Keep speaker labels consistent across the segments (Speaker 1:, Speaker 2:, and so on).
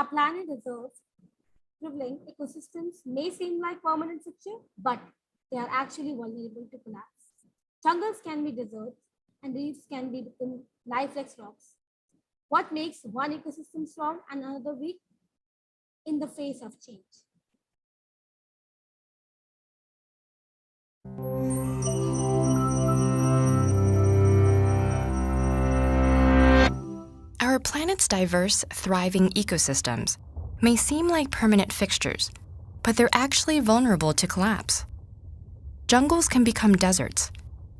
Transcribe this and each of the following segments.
Speaker 1: Our planet deserves thriving ecosystems may seem like permanent structure, but they are actually vulnerable to collapse. Jungles can be deserts, and reefs can be become lifeless rocks. What makes one ecosystem strong and another weak in the face of change?
Speaker 2: Our planet's diverse, thriving ecosystems may seem like permanent fixtures, but they're actually vulnerable to collapse. Jungles can become deserts,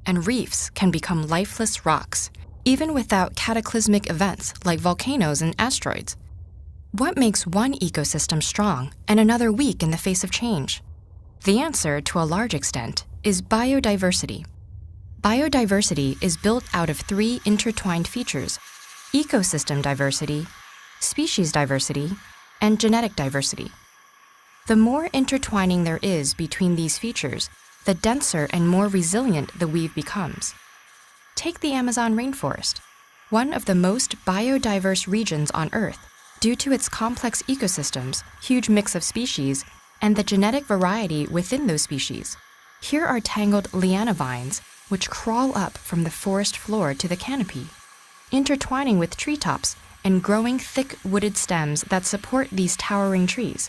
Speaker 2: and reefs can become lifeless rocks, even without cataclysmic events like volcanoes and asteroids. What makes one ecosystem strong and another weak in the face of change? The answer, to a large extent, is biodiversity. Biodiversity is built out of three intertwined features: ecosystem diversity, species diversity, and genetic diversity. The more intertwining there is between these features, the denser and more resilient the weave becomes. Take the Amazon rainforest, one of the most biodiverse regions on Earth due to its complex ecosystems, huge mix of species, and the genetic variety within those species. Here are tangled liana vines, which crawl up from the forest floor to the canopy, intertwining with treetops and growing thick wooded stems that support these towering trees.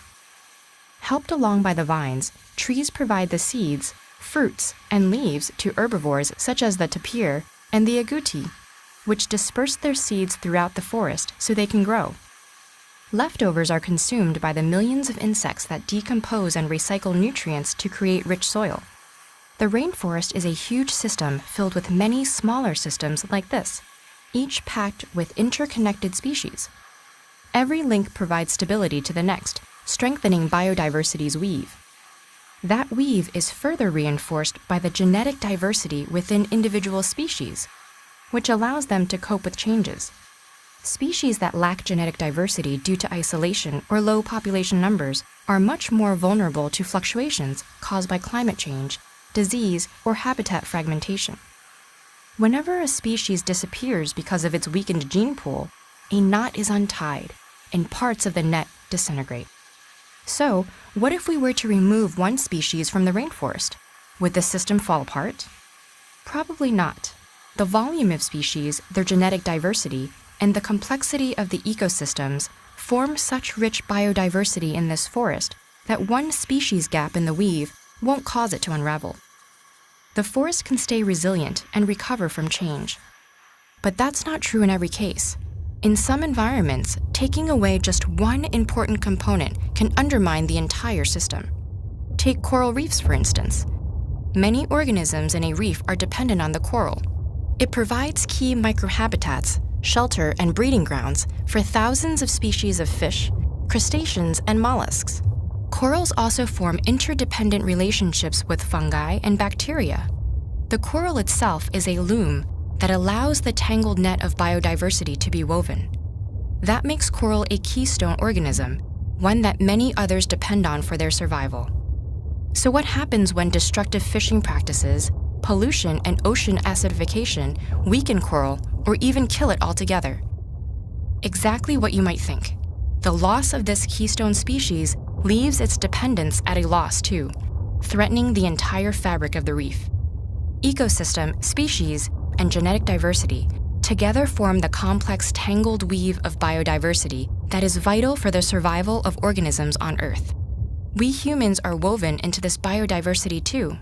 Speaker 2: Helped along by the vines, trees provide the seeds, fruits, and leaves to herbivores such as the tapir and the agouti, which disperse their seeds throughout the forest so they can grow. Leftovers are consumed by the millions of insects that decompose and recycle nutrients to create rich soil. The rainforest is a huge system filled with many smaller systems like this, each packed with interconnected species. Every link provides stability to the next, strengthening biodiversity's weave. That weave is further reinforced by the genetic diversity within individual species, which allows them to cope with changes. Species that lack genetic diversity due to isolation or low population numbers are much more vulnerable to fluctuations caused by climate change, disease, or habitat fragmentation. Whenever a species disappears because of its weakened gene pool, a knot is untied and parts of the net disintegrate. So, what if we were to remove one species from the rainforest? Would the system fall apart? Probably not. The volume of species, their genetic diversity, and the complexity of the ecosystems form such rich biodiversity in this forest that one species gap in the weave won't cause it to unravel. The forest can stay resilient and recover from change. But that's not true in every case. In some environments, taking away just one important component can undermine the entire system. Take coral reefs, for instance. Many organisms in a reef are dependent on the coral. It provides key microhabitats, shelter, and breeding grounds for thousands of species of fish, crustaceans, and mollusks. Corals also form interdependent relationships with fungi and bacteria. The coral itself is a loom that allows the tangled net of biodiversity to be woven. That makes coral a keystone organism, one that many others depend on for their survival. So what happens when destructive fishing practices, pollution, and ocean acidification weaken coral or even kill it altogether? Exactly what you might think. The loss of this keystone species leaves its dependents at a loss too, threatening the entire fabric of the reef. Ecosystem, species, and genetic diversity together form the complex tangled weave of biodiversity that is vital for the survival of organisms on Earth. We humans are woven into this biodiversity too.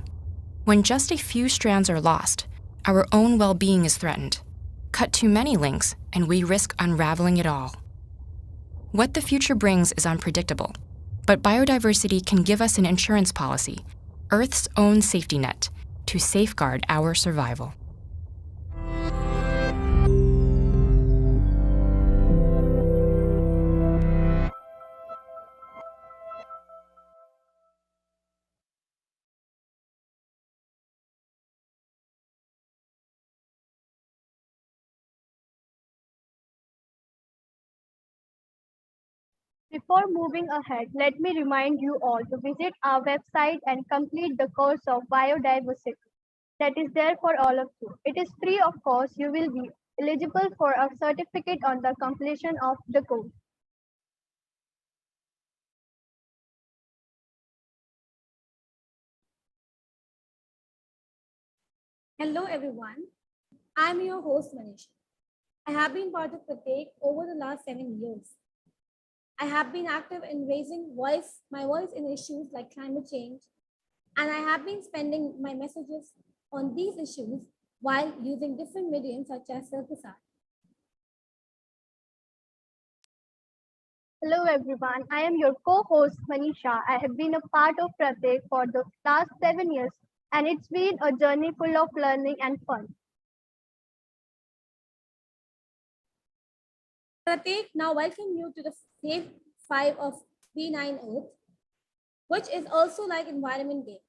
Speaker 2: When just a few strands are lost, our own well-being is threatened. Cut too many links, and we risk unraveling it all. What the future brings is unpredictable, but biodiversity can give us an insurance policy, Earth's own safety net, to safeguard our survival.
Speaker 3: Before moving ahead, let me remind you all to visit our website and complete the course of biodiversity that is there for all of you. It is free of course. You will be eligible for a certificate on the completion of the course.
Speaker 1: Hello, everyone. I'm your host, Manisha. I have been part of Pratek over the last 7 years. I have been active in raising my voice in issues like climate change, and I have been spending my messages on these issues while using different mediums such as circus art.
Speaker 3: Hello everyone, I am your co-host Manisha. I have been a part of Pratik for the last 7 years and it's been a journey full of learning and fun.
Speaker 1: Pratek, now welcome you to the Save 5 of B9 Earth, which is also like environment game.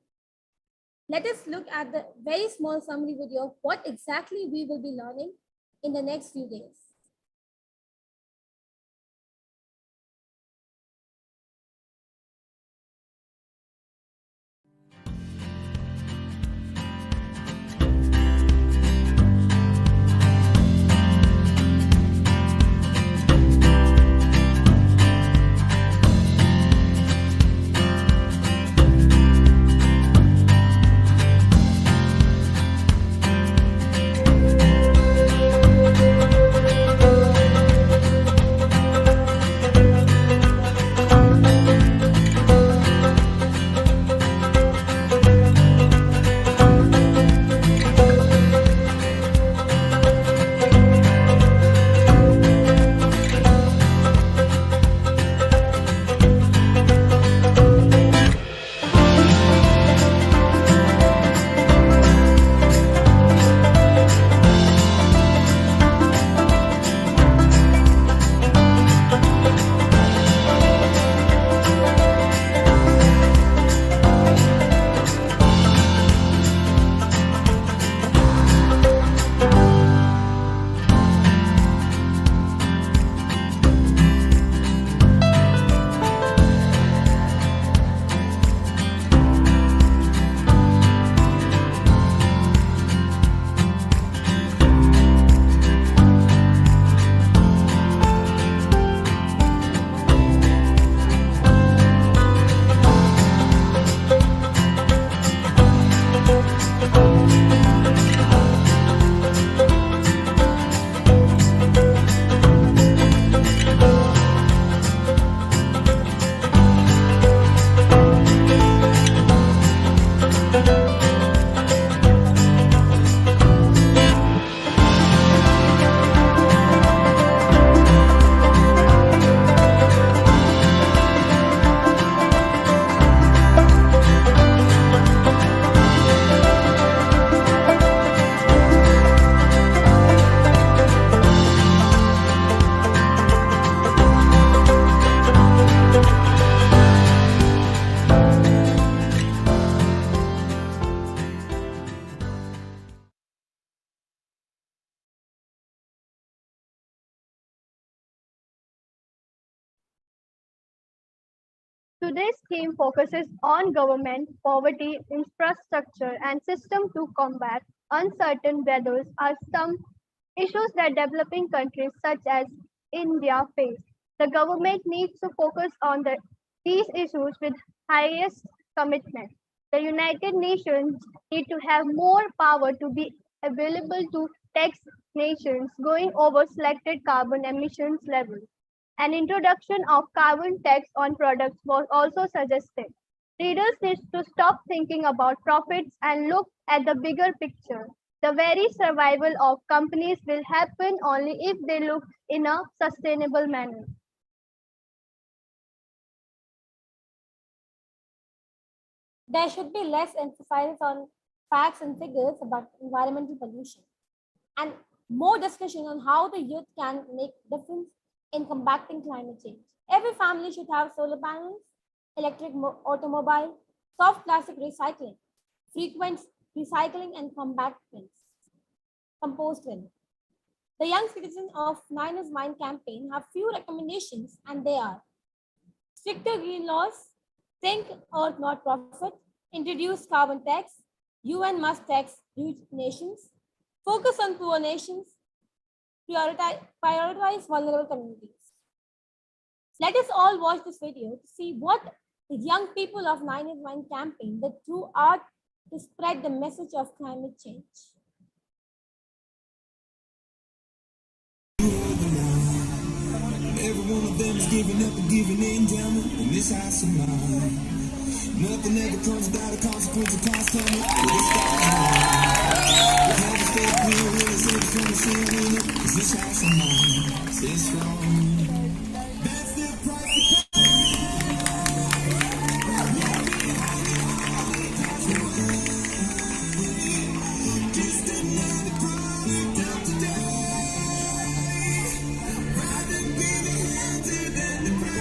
Speaker 1: Let us look at the very small summary video of what exactly we will be learning in the next few days.
Speaker 3: Today's theme focuses on government, poverty, infrastructure, and system to combat uncertain weathers are some issues that developing countries such as India face. The government needs to focus on these issues with highest commitment. The United Nations need to have more power to be available to tax nations going over selected carbon emissions levels. An introduction of carbon tax on products was also suggested. Leaders need to stop thinking about profits and look at the bigger picture. The very survival of companies will happen only if they look in a sustainable manner.
Speaker 1: There should be less emphasis on facts and figures about environmental pollution and more discussion on how the youth can make difference in combating climate change. Every family should have solar panels, electric automobile, soft plastic recycling, frequent recycling and composting. The young citizens of Niners Mind campaign have few recommendations and they are stricter green laws, think earth not profit, introduce carbon tax, UN must tax rich nations, focus on poor nations, prioritize vulnerable communities. Let us all watch this video to see what the young people of 9 is Mind campaign, the true art to spread the message of climate change.
Speaker 4: them is giving up and giving in, damn it, in this house of mine. Nothing ever comes without a consequence of past coming. But it's never stay clear, really safe from the ceiling. Cause this house of mine stays strong. That's the price to pay. Just another product of today. Rather be the hunter than the prey.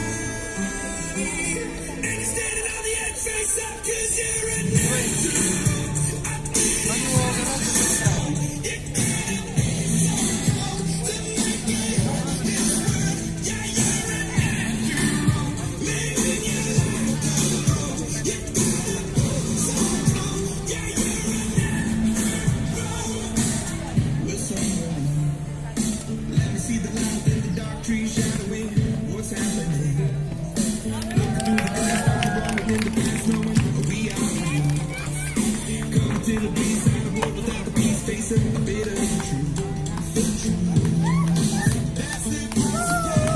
Speaker 4: And you're standing on the edge, face up, cause you're a nightmare. Let me see the light in the dark trees shadowing what's happening. Looking through the glass, walking in the past, knowing we are here. Coming to the beast, out of world without the peace, facing a bit of the truth. That's the price to pay.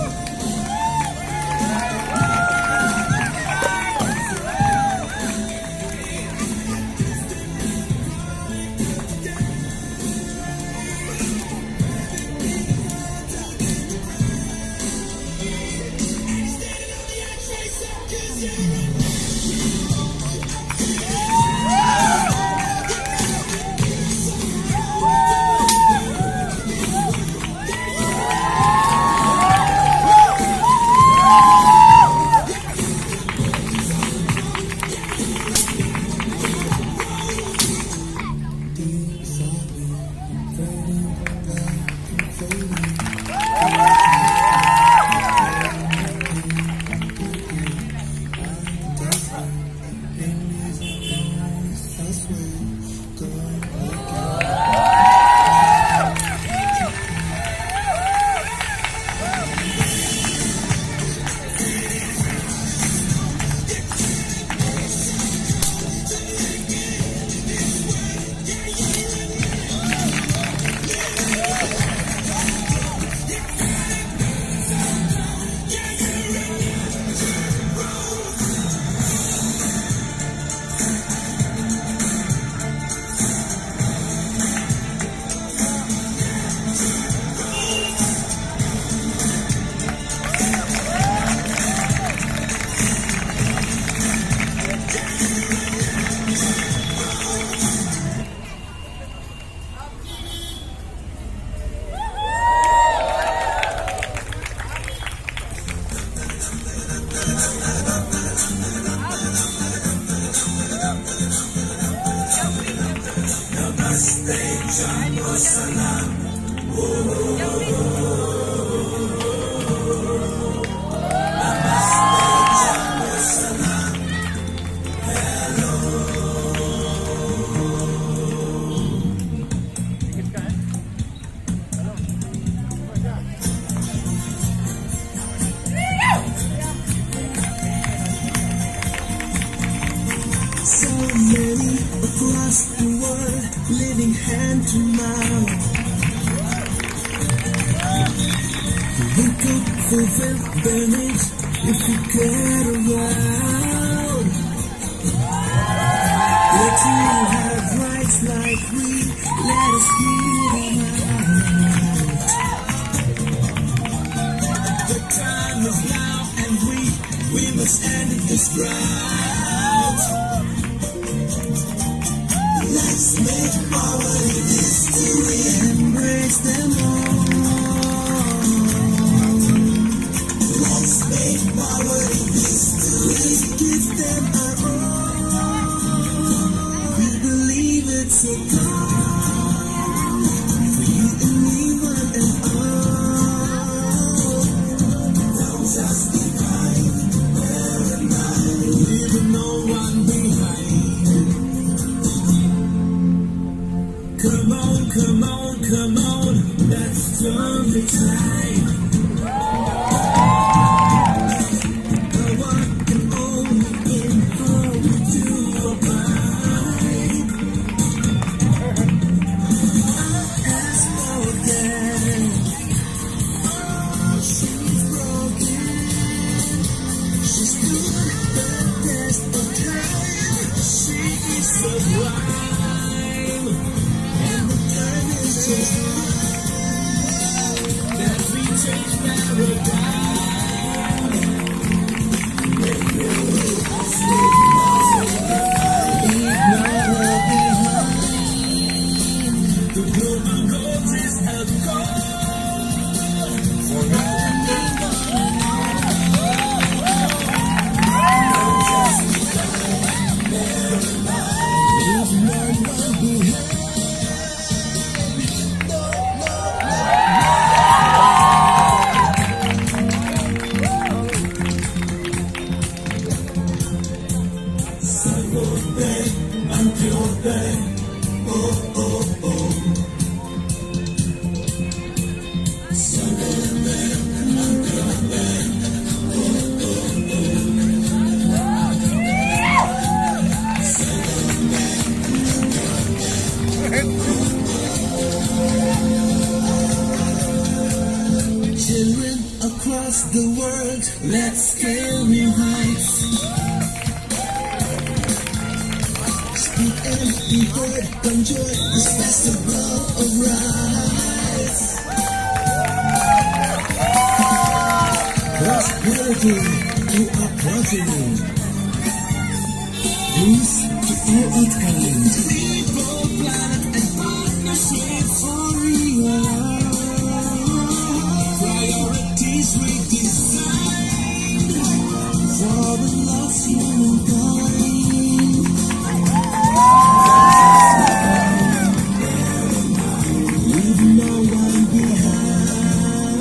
Speaker 4: So many across the world, living hand to mouth. We could fulfill their needs if we get around. Let you have rights like we, let us be them out. The time is now and we must end this drought. Let's make power in history, embrace them all. Let's make power in history, give them our all. We believe it's a call for you and me, one and all. Don't just be kind, bear in mind, leaving no one behind. Come on, come on, come on, let's turn the tide. The one can only improve to abide. Children across the world, let's scale new heights. Speak and be heard, enjoy this festival of rights. Prosperity to our progeny. Peace to all our kind. People, planet, and partnership for real. Priorities redesigned for the lost humankind. Leave no one behind.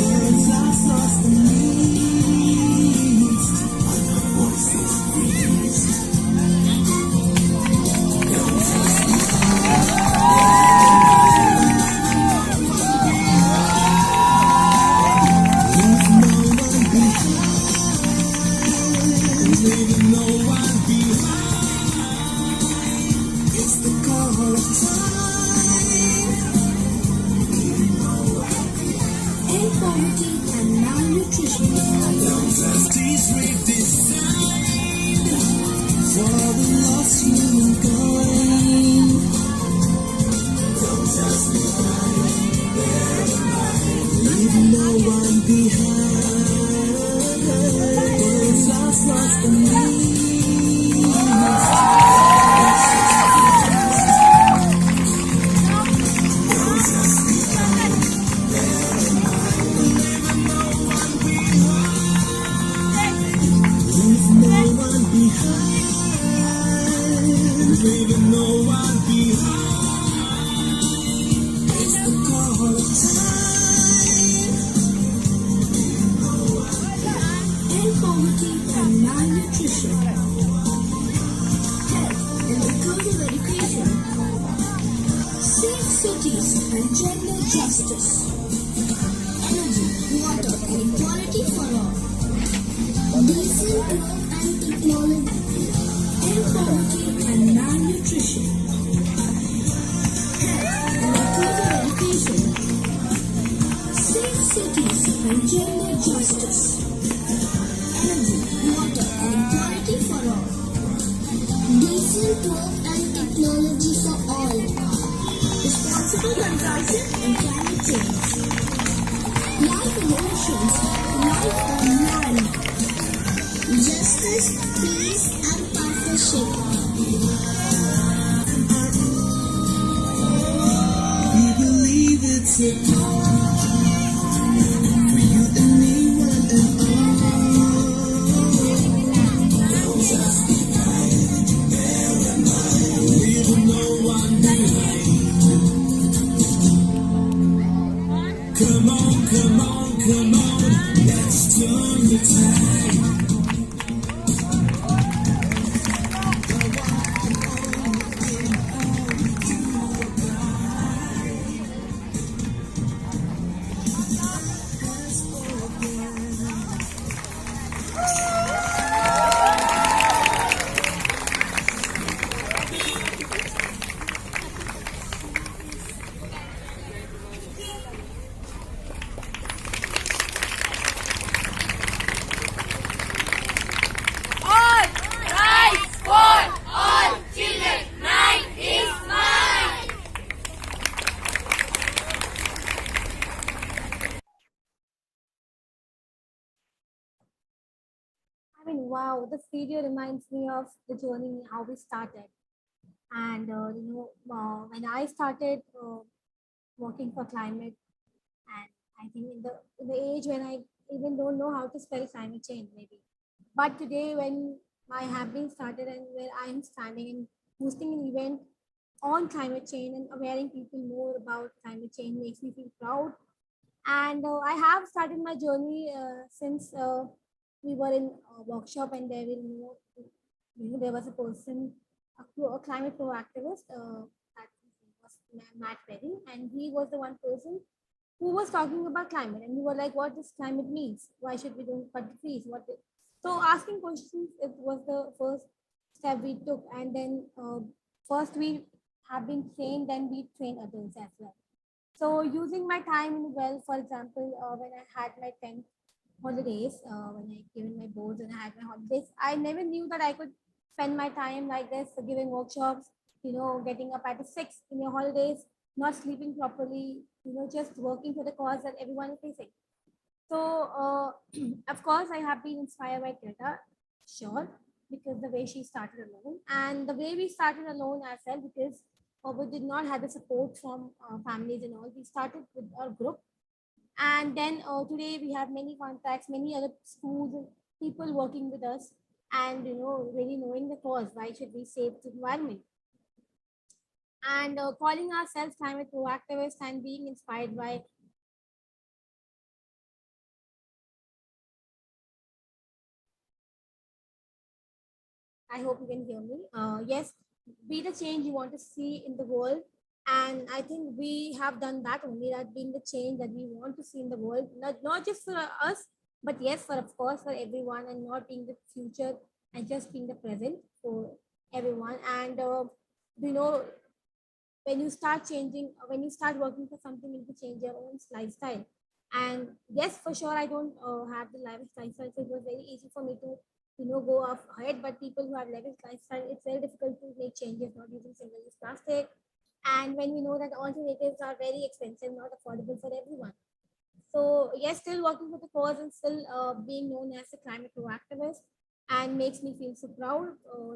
Speaker 4: Birds are lost and needs. Other voices raised. Leave no one behind. Leave no one behind. It's the call of time.
Speaker 5: End poverty and malnutrition.
Speaker 4: Justice redesigned for the lost humankind. Leave no one behind. Birds are lost and leave no one behind. Leave no one behind. It's the call of time.
Speaker 5: End poverty and malnutrition. Health and inclusive education. Safe cities and gender justice. Energy, water and equality for all. Decent growth and technology. End poverty and malnutrition. Health and inclusive education. Safe cities and gender justice. Energy, water and equality for all. Decent growth and technology for all. Responsible consumption and climate change. Life in oceans, life on land. Justice, peace and partnership.
Speaker 4: We believe it's a call for you and me, one and all. Don't just be kind, bear in mind, leave no one behind. Come on, come on, come on, let's turn the tide.
Speaker 1: I mean, wow, this video reminds me of the journey, how we started. And, when I started working for climate, and I think in the age when I even don't know how to spell climate change, maybe. But today, when I have been started and where I am standing and hosting an event on climate change and awareing people more about climate change makes me feel proud. And I have started my journey since we were in a workshop, and there was a person, a climate pro-activist, that was Matt Perry, and he was the one person who was talking about climate, and we were like, what does climate means? Why should we don't cut the trees? So asking questions, it was the first step we took, and then first we have been trained, then we train others as well. So using my time well, for example, when I had my 10th holidays, when I given my boards and I had my holidays, I never knew that I could spend my time like this, giving workshops, getting up at 6 in your holidays, not sleeping properly, just working for the cause that everyone is facing. So, of course, I have been inspired by Greta, sure, because the way she started alone and the way we started alone as well, because we did not have the support from families and all. We started with our group, and then today we have many contacts, many other schools, and people working with us, and really knowing the cause. Why should we save the environment? And calling ourselves climate proactivists and being inspired by. I hope you can hear me. Yes, be the change you want to see in the world. And I think we have done that only, that being the change that we want to see in the world, not just for us, but yes, for of course, for everyone, and not being the future and just being the present for everyone. And, you know, when you start changing, when you start working for something, you need to change your own lifestyle. And yes, for sure, I don't have the lifestyle, so it was very easy for me to go off ahead. But people who have lavish lifestyle, it's very difficult to make changes, not using single-use plastic. And when we know that alternatives are very expensive, not affordable for everyone. So yes, still working for the cause and still being known as a climate proactivist, and makes me feel so proud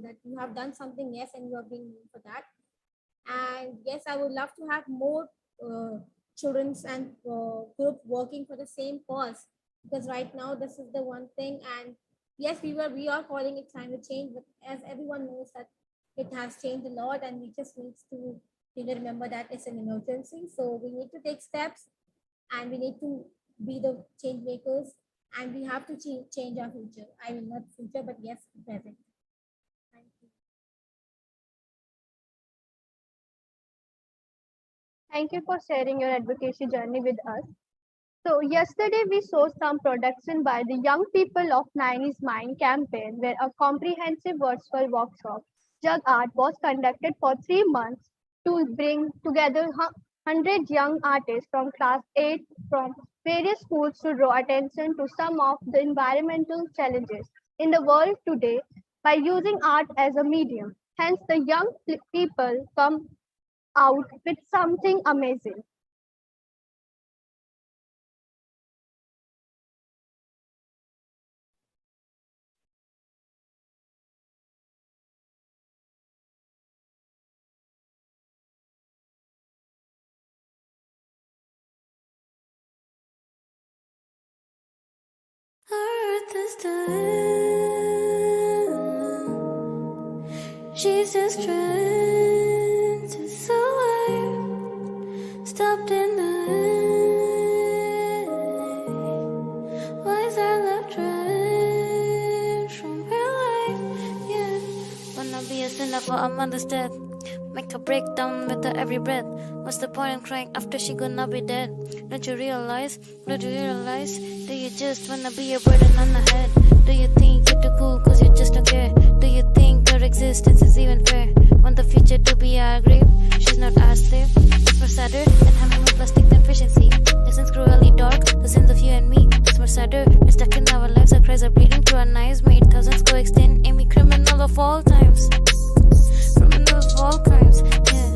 Speaker 1: that you have done something, yes, and you are being known for that. And yes, I would love to have more children's and group working for the same cause, because right now this is the one thing. And yes, we are calling it climate change, but as everyone knows that it has changed a lot, and we just need to remember that it's an emergency. So we need to take steps, and we need to be the change makers, and we have to change our future. I mean, not future, but yes, present. Thank you.
Speaker 3: Thank you for sharing your advocacy journey with us. So yesterday we saw some production by the young people of 90s Mind campaign, where a comprehensive virtual workshop, Jug Art, was conducted for 3 months to bring together 100 young artists from class 8 from various schools to draw attention to some of the environmental challenges in the world today by using art as a medium. Hence, the young people come out with something amazing.
Speaker 6: Earth is done. She's just trying to survive. Stopped in the night. Why's our love drenched from real life? Yeah. Wanna be a sinner for a mother's death. Make her break down with her every breath. What's the point in crying after she gonna be dead? Don't you realize? Don't you realize? Do you just wanna be a burden on her head? Do you think you're too cool cause you just don't care? Do you think your existence is even fair? Want the future to be our grave? She's not our slave. It's more sadder than having more plastic than efficiency. Lessons cruelly dark, the sins of you and me. It's more sadder, we're stuck in our lives. Our cries are bleeding through our knives. Made thousands go extinct. Amy, criminal of all times. Criminal of all crimes, yeah.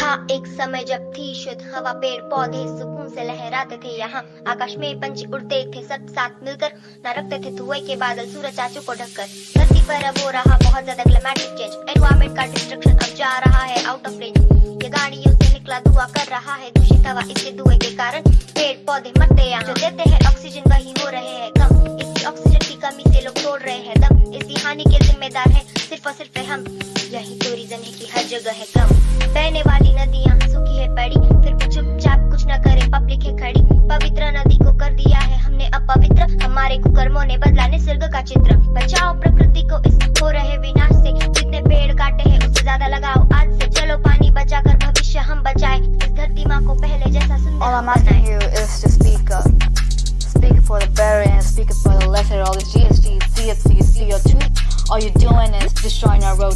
Speaker 7: था एक समय जब थी शुद्ध हवा, पेड़ पौधे सुकून से लहराते थे यहाँ। आकाश में पंछी उड़ते थे सब साथ मिलकर, न रखते थे धुएं के बादल सूरज चाचू को ढककर। धरती पर अब हो रहा बहुत ज्यादा क्लाइमेटिक चेंज, एनवायरमेंट का डिस्ट्रक्शन अब जा रहा है आउट ऑफ रेंज। ये गाड़ियों से निकला धुआं कर रहा है दूषित हवा, इसके धुएं के कारण पेड़ पौधे मरते यहाँ। जो देते हैं ऑक्सीजन वही हो रहे हैं कम, इसी ऑक्सीजन की कमी से लोग तोड़ रहे हैं दम। इसी हानि के जिम्मेदार है सिर्फ और सिर्फ हम, यही तो रीजन है कि हर जगह है कम। बहने वाली नदियाँ सूखी है पड़ी, फिर भी चुपचाप कुछ न करे पब्लिक है खड़ी। पवित्र नदी को कर दिया है हमने अपवित्र, हमारे कुकर्मों ने बदला निसर्ग का चित्र। बचाओ प्रकृति को इस हो रहे विनाश से, जितने पेड़ काटे हैं उससे ज्यादा लगाओ आज से। चलो पानी बचाकर भविष्य हम बचाए, इस धरती माँ को पहले जैसा सुंदर
Speaker 8: All I'm asking you is to speak up. Speak for the better and speak for the lesser. All these GHGs, CFCs, CO2, all you're doing is destroying our road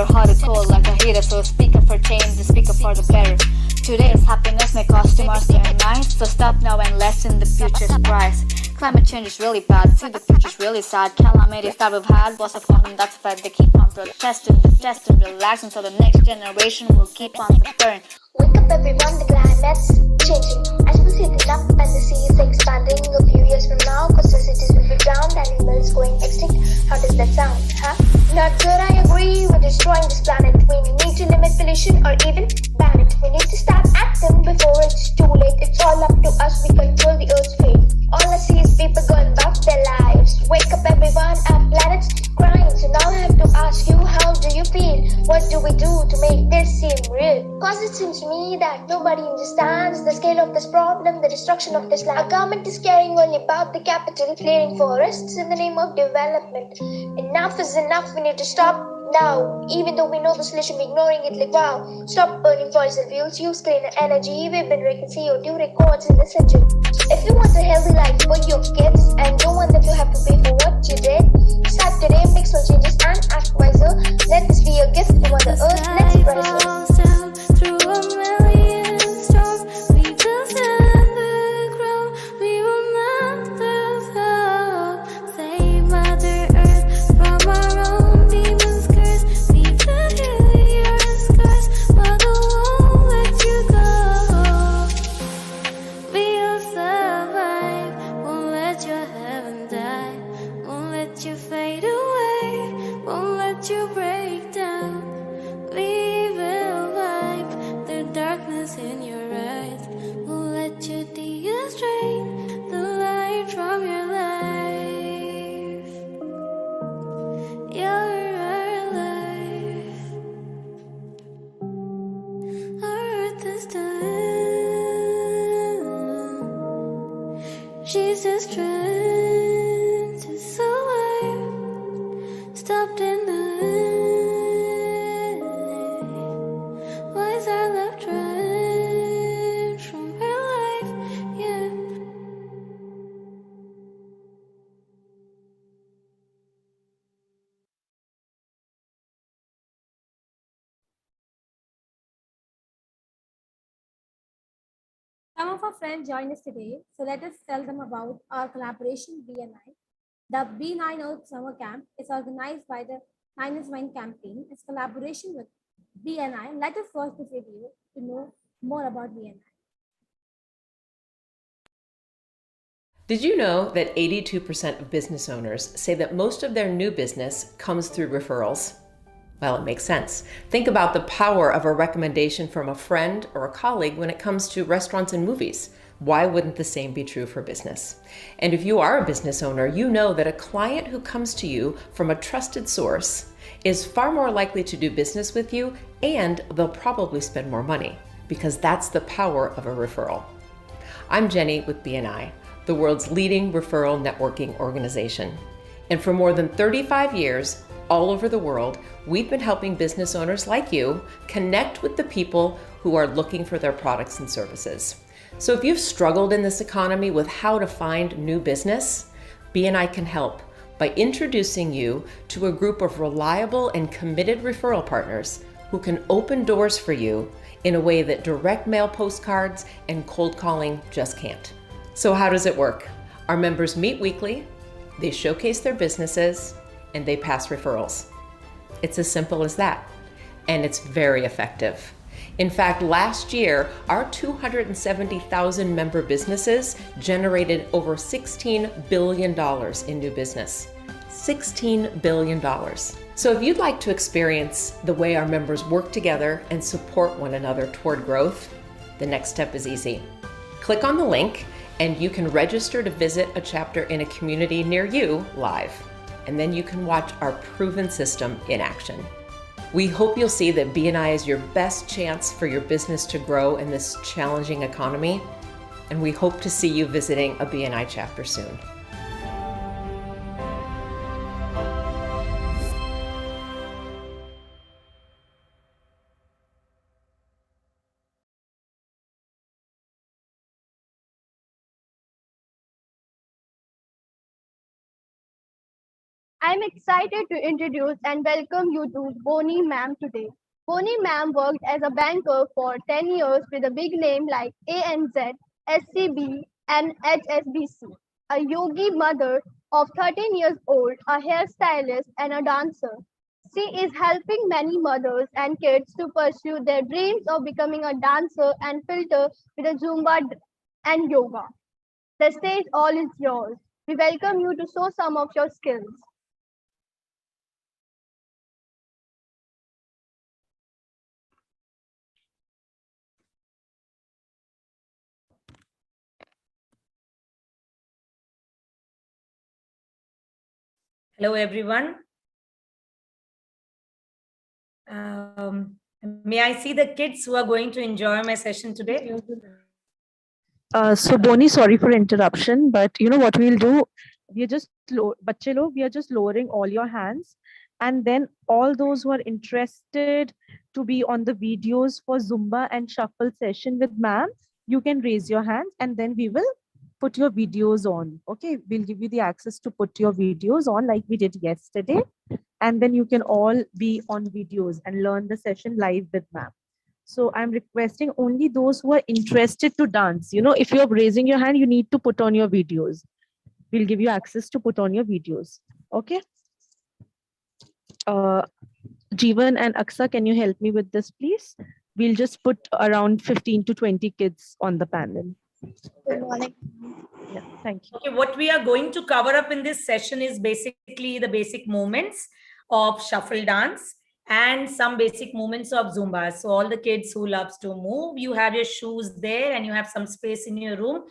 Speaker 8: matter how to call like a hater, so speak up for change, speak up for the better. Today's happiness may cost tomorrow's very nice, so stop now and lessen the future's price. Climate change is really bad, see the future's really sad. Calamities that we've had was a problem that's fed. They keep on protesting, detesting, relaxing, so the next generation will keep on suffering.
Speaker 7: Wake up everyone, the climate's changing. As we heating up and the sea is expanding. A few years from now, coastal cities will be drowned, animals going extinct. How does that sound, huh? Not good, I agree. We're destroying this planet. We need to limit pollution or even ban it. We need to start acting before it's too late. It's all up to us, we control the earth's fate. All I see is people going about their lives. Wake up everyone, our planet's crying. So now I have to ask you, how do you feel? What do we do to make this seem real? Cause it seems to me that nobody understands the scale of this problem, the destruction of this land. Our government is caring only about the capital, clearing forests in the name of development. Enough is enough, we need to stop now. Even though we know the solution, we're ignoring it like wow. Stop burning fossil fuels, use cleaner energy. We've been breaking CO2 records in this century. If you want a healthy life for your kids and don't want them to have to pay for what you did, start today, make some changes and act wiser. Let this be a gift to Mother Earth. Let's embrace it.
Speaker 6: Through a million storms, we will stand the ground. We will not lose hope. Save Mother Earth from our own demons' curse. We will heal your scars, Mother won't let you go. We'll survive, won't let your heaven die, won't let you fade away, won't let you break down. We will wipe the darkness in your eyes, won't let you demonstrate the light from your life. You're our life. Our earth is done. She's just trying to survive, stopped in the night. Why is our love driven from her life? Yeah.
Speaker 1: Some of our friends join us today, so let us tell them about our collaboration BNI. The B9-Earth Summer Camp is organized by the Nine is Mine campaign. Its collaboration with BNI. Let us watch the video to know more about BNI.
Speaker 9: Did you know that 82% of business owners say that most of their new business comes through referrals? Well, it makes sense. Think about the power of a recommendation from a friend or a colleague when it comes to restaurants and movies. Why wouldn't the same be true for business? And if you are a business owner, you know that a client who comes to you from a trusted source is far more likely to do business with you, and they'll probably spend more money, because that's the power of a referral. I'm Jenny with BNI, the world's leading referral networking organization. And for more than 35 years, all over the world, we've been helping business owners like you connect with the people who are looking for their products and services. So if you've struggled in this economy with how to find new business, BNI can help by introducing you to a group of reliable and committed referral partners who can open doors for you in a way that direct mail postcards and cold calling just can't. So how does it work? Our members meet weekly, they showcase their businesses, and they pass referrals. It's as simple as that, and it's very effective. In fact, last year, our 270,000 member businesses generated over $16 billion in new business. $16 billion. So if you'd like to experience the way our members work together and support one another toward growth, the next step is easy. Click on the link and you can register to visit a chapter in a community near you live. And then you can watch our proven system in action. We hope you'll see that BNI is your best chance for your business to grow in this challenging economy, and we hope to see you visiting a BNI chapter soon.
Speaker 3: I'm excited to introduce and welcome you to Boni Ma'am today. Boni Ma'am worked as a banker for 10 years with a big name like ANZ, SCB, and HSBC. A yogi mother of 13 years old, a hairstylist, and a dancer. She is helping many mothers and kids to pursue their dreams of becoming a dancer and filter with a and yoga. The stage all is yours. We welcome you to show some of your skills.
Speaker 10: Hello, everyone. May I see the kids who are going to enjoy my session today?
Speaker 11: So Boni, sorry for interruption, but you know what we'll do? We are just we are just lowering all your hands, and then all those who are interested to be on the videos for Zumba and shuffle session with ma'am, you can raise your hands, and then we will put your videos on. Okay, we'll give you the access to put your videos on like we did yesterday, and then you can all be on videos and learn the session live with ma'am. So I'm requesting only those who are interested to dance. You know, if you're raising your hand, you need to put on your videos. We'll give you access to put on your videos. Okay. Jeevan and Aksa, can you help me with this, please? We'll just put around 15 to 20 kids on the panel.
Speaker 3: Good morning.
Speaker 11: Yeah, thank you.
Speaker 10: Okay, what we are going to cover up in this session is basically the basic movements of shuffle dance and some basic movements of Zumba. So all the kids who loves to move, you have your shoes there and you have some space in your room.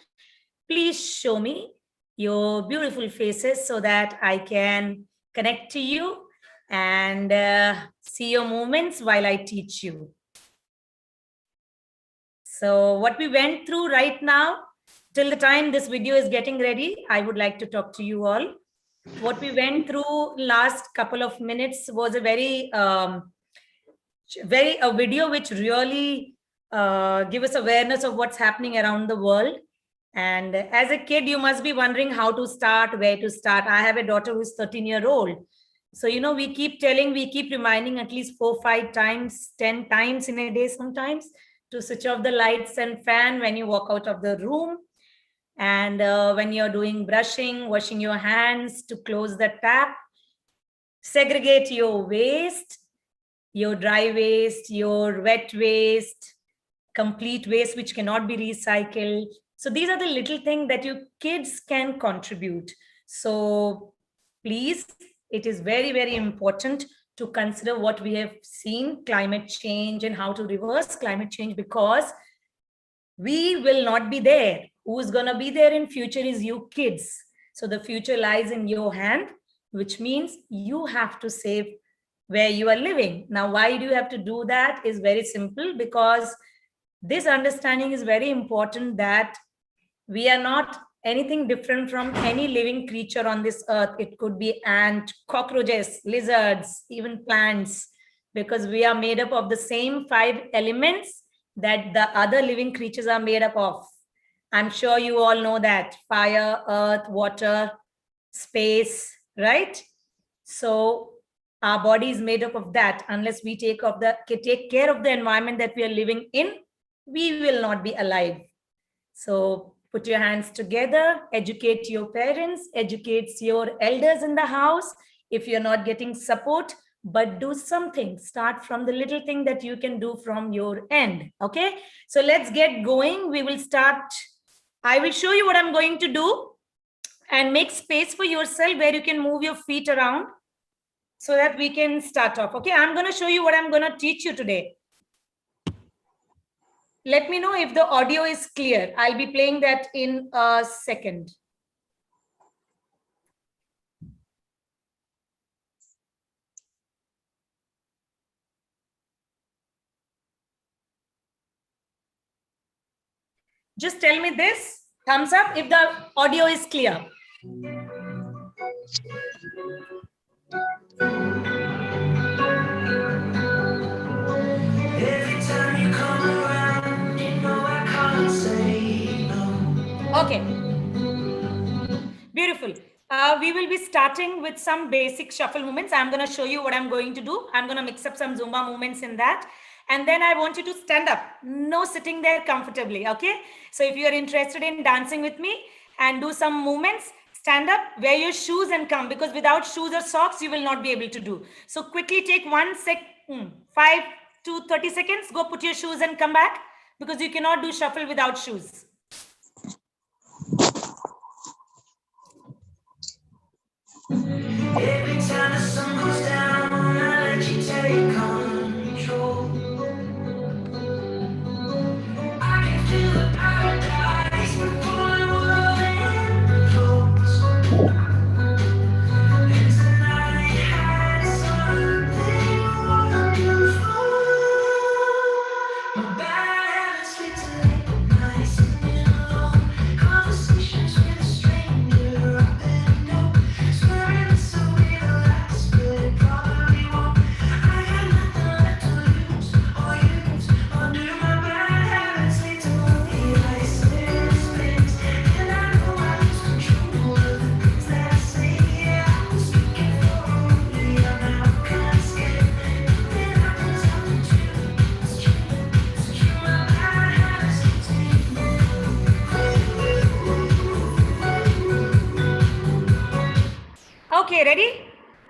Speaker 10: Please show me your beautiful faces so that I can connect to you and see your movements while I teach you. So what we went through right now, till the time this video is getting ready, I would like to talk to you all. What we went through last couple of minutes was a very video which really give us awareness of what's happening around the world. And as a kid, you must be wondering how to start, where to start. I have a daughter who's 13-year-old. So, you know, we keep reminding at least 4, 5 times, 10 times in a day sometimes to switch off the lights and fan when you walk out of the room. And when you're doing brushing, washing your hands, to close the tap, segregate your waste, your dry waste, your wet waste, complete waste which cannot be recycled. So these are the little things that your kids can contribute. So please, it is very, very important to consider what we have seen, climate change and how to reverse climate change, because we will not be there. Who's going to be there in future is you kids. So the future lies in your hand, which means you have to save where you are living. Now, why do you have to do that is very simple, because this understanding is very important that we are not anything different from any living creature on this earth. It could be ant, cockroaches, lizards, even plants, because we are made up of the same 5 elements that the other living creatures are made up of. I'm sure you all know that: fire, earth, water, space, right? So our body is made up of that. Unless we take care of the environment that we are living in, we will not be alive. So put your hands together, educate your parents, educate your elders in the house. If you're not getting support, but do something. Start from the little thing that you can do from your end. Okay, so let's get going. We will start. I will show you what I'm going to do, and make space for yourself where you can move your feet around so that we can start off. Okay, I'm going to show you what I'm going to teach you today. Let me know if the audio is clear. I'll be playing that in a second. Just tell me this, thumbs up if the audio is clear.
Speaker 4: Every time you come around, you know I can't say no.
Speaker 10: Okay. Beautiful. We will be starting with some basic shuffle movements. I'm going to show you what I'm going to do. I'm going to mix up some Zumba movements in that. And then I want you to stand up. No sitting there comfortably. Okay. So if you are interested in dancing with me and do some movements, stand up, wear your shoes and come, because without shoes or socks, you will not be able to do. So quickly take 5 to 30 seconds. Go put your shoes and come back, because you cannot do shuffle without shoes.
Speaker 4: Every time the sun goes down, I let you take control. I can feel the paradise before the world implodes. And tonight has something wonderful. My bad habits lead to late nights sitting alone. Conversations with a stranger I didn't know. Swearing this will be the last, but it probably won't. I got nothing left to lose or use. Under my bad habits lead to lonely isolated space. And I know I lose control of the things that I say. Yeah, I was looking for only I'm now kinda scared. Nothing happens after two. It's true, it's true. My bad habits lead to you.
Speaker 10: Okay, ready?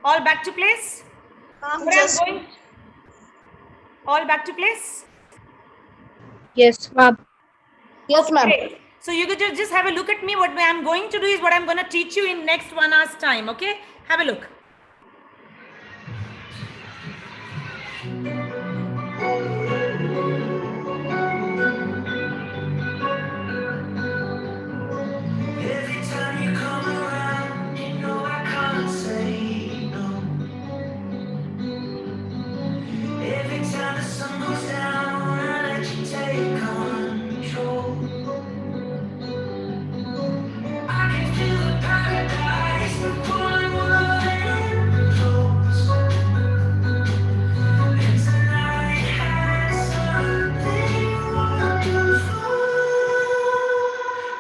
Speaker 10: All back to place? All back to place?
Speaker 3: Yes, ma'am.
Speaker 10: Yes, ma'am. Great. So you could just have a look at me. What I'm going to do is what I'm going to teach you in next 1 hour's time. Okay? Have a look.
Speaker 4: Every time you come around, you know I can't say no. Every time the sun goes down, I let you take control. I can feel the paradise before the world implodes. And tonight has something wonderful.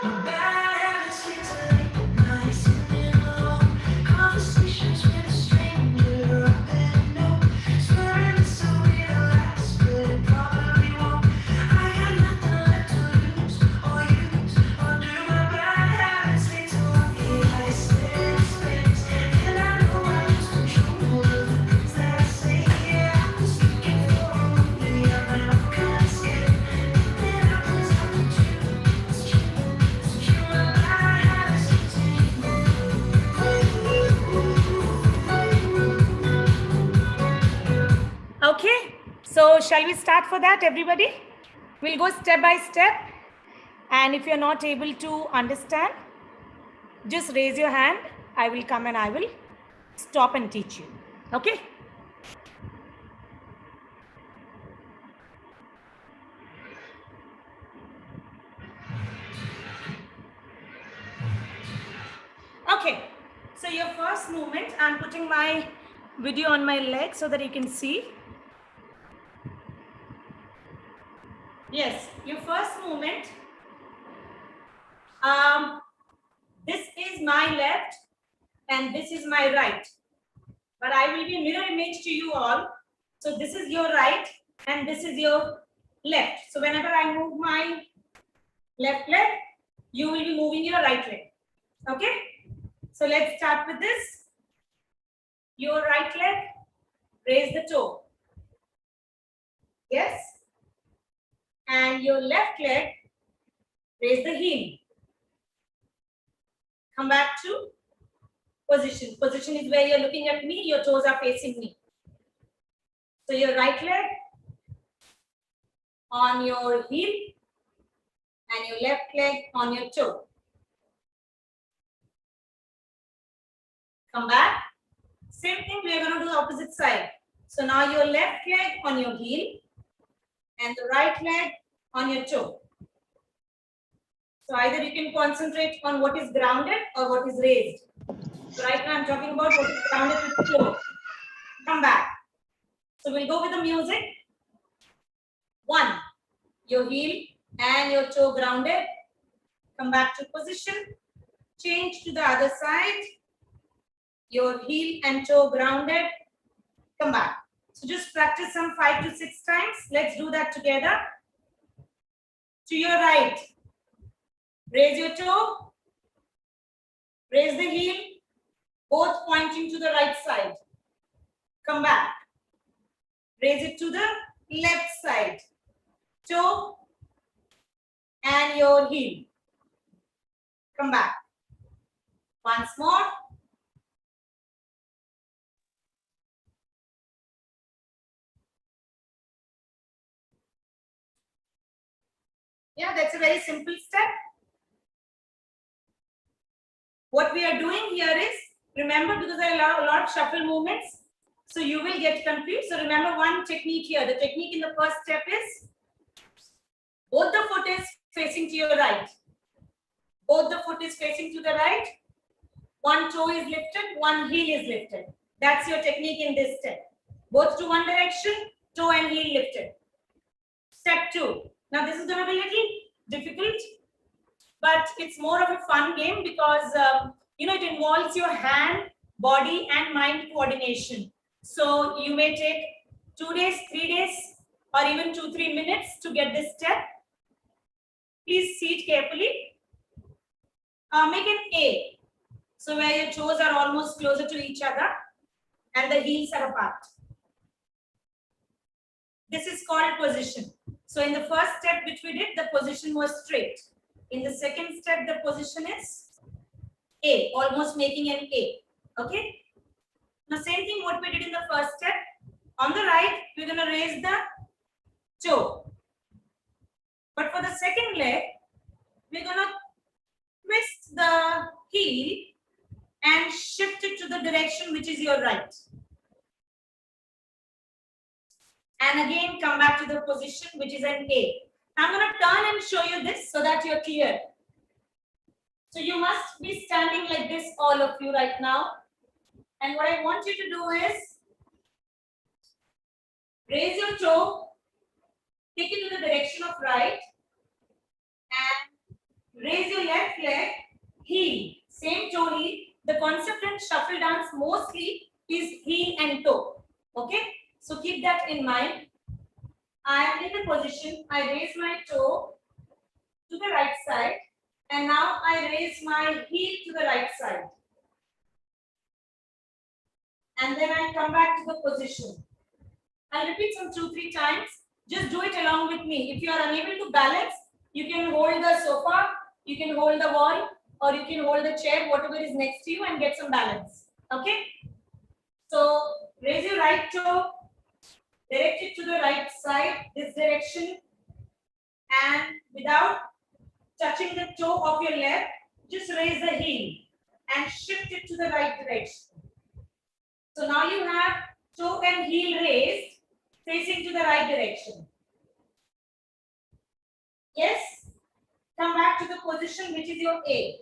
Speaker 4: My bad habits lead to late nights sitting alone. Conversations with a stranger I didn't know. Swearing this will be the last, but it probably won't. I got nothing left to lose or use. Under my bad habits lead to lonely isolated space. And I know I lose control of the things that I say. Yeah, I was looking for only I'm now kinda scared. Nothing happens after two. It's true, it's true. My bad habits lead to you.
Speaker 10: Okay. So shall we start for that, everybody? We'll go step by step. And if you're not able to understand, just raise your hand. I will come and I will stop and teach you. Okay? Okay. So your first movement, I'm putting my video on my leg so that you can see. Yes, your first movement. This is my left and this is my right. But I will be mirror image to you all. So this is your right and this is your left. So whenever I move my left leg, you will be moving your right leg. Okay? So let's start with this. Your right leg, raise the toe. Yes? And your left leg, raise the heel. Come back to position. Position is where you're looking at me, your toes are facing me. So your right leg on your heel and your left leg on your toe. Come back. Same thing, we are going to do the opposite side. So now your left leg on your heel and the right leg on your toe. So either you can concentrate on what is grounded or what is raised. So right now I'm talking about what is grounded with the toe. Come back. So we'll go with the music. 1, your heel and your toe grounded. Come back to position. Change to the other side. Your heel and toe grounded. Come back. So just practice some 5 to 6 times. Let's do that together. To your right. Raise your toe. Raise the heel. Both pointing to the right side. Come back. Raise it to the left side. Toe and your heel. Come back. Once more. Yeah, that's a very simple step. What we are doing here is, remember, because there are a lot of shuffle movements, so you will get confused. So remember one technique here. The technique in the first step is, both the foot is facing to your right. Both the foot is facing to the right. One toe is lifted, one heel is lifted. That's your technique in this step. Both to one direction, toe and heel lifted. Step 2. Now this is going to be a little difficult, but it's more of a fun game because it involves your hand, body and mind coordination. So you may take 2 days, 3 days, or even 2-3 minutes to get this step. Please see it carefully. Make an A. So where your toes are almost closer to each other and the heels are apart. This is called position. So in the first step which we did, the position was straight. In the second step, the position is A, almost making an A. Okay. Now same thing what we did in the first step. On the right, we're going to raise the toe. But for the second leg, we're going to twist the heel and shift it to the direction which is your right. And again, come back to the position which is an A. I'm going to turn and show you this so that you're clear. So you must be standing like this, all of you right now. And what I want you to do is, raise your toe, take it to the direction of right, and raise your left leg, heel, same toe heel. The concept in shuffle dance mostly is heel and toe. Okay, so keep that in mind. I am in the position, I raise my toe to the right side, and now I raise my heel to the right side. And then I come back to the position. I'll repeat some 2-3 times. Just do it along with me. If you are unable to balance, you can hold the sofa, you can hold the wall, or you can hold the chair, whatever is next to you, and get some balance. Okay? So raise your right toe, direct it to the right side, this direction, and without touching the toe of your left, just raise the heel and shift it to the right direction. So now you have toe and heel raised, facing to the right direction. Yes? Come back to the position which is your A.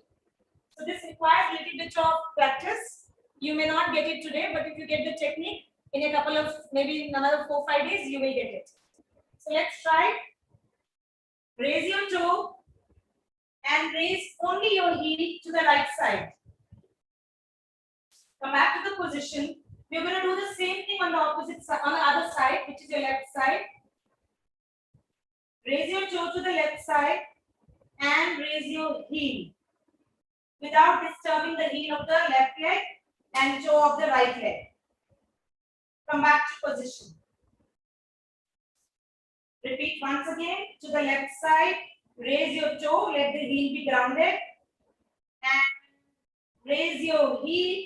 Speaker 10: So this requires a little bit of practice. You may not get it today, but if you get the technique, in a couple of, maybe another 4-5 days, you will get it. So let's try. Raise your toe and raise only your heel to the right side. Come back to the position. We're going to do the same thing on the opposite side, on the other side, which is your left side. Raise your toe to the left side and raise your heel without disturbing the heel of the left leg and toe of the right leg. Come back to position. Repeat once again. To the left side, raise your toe, let the heel be grounded, and raise your heel,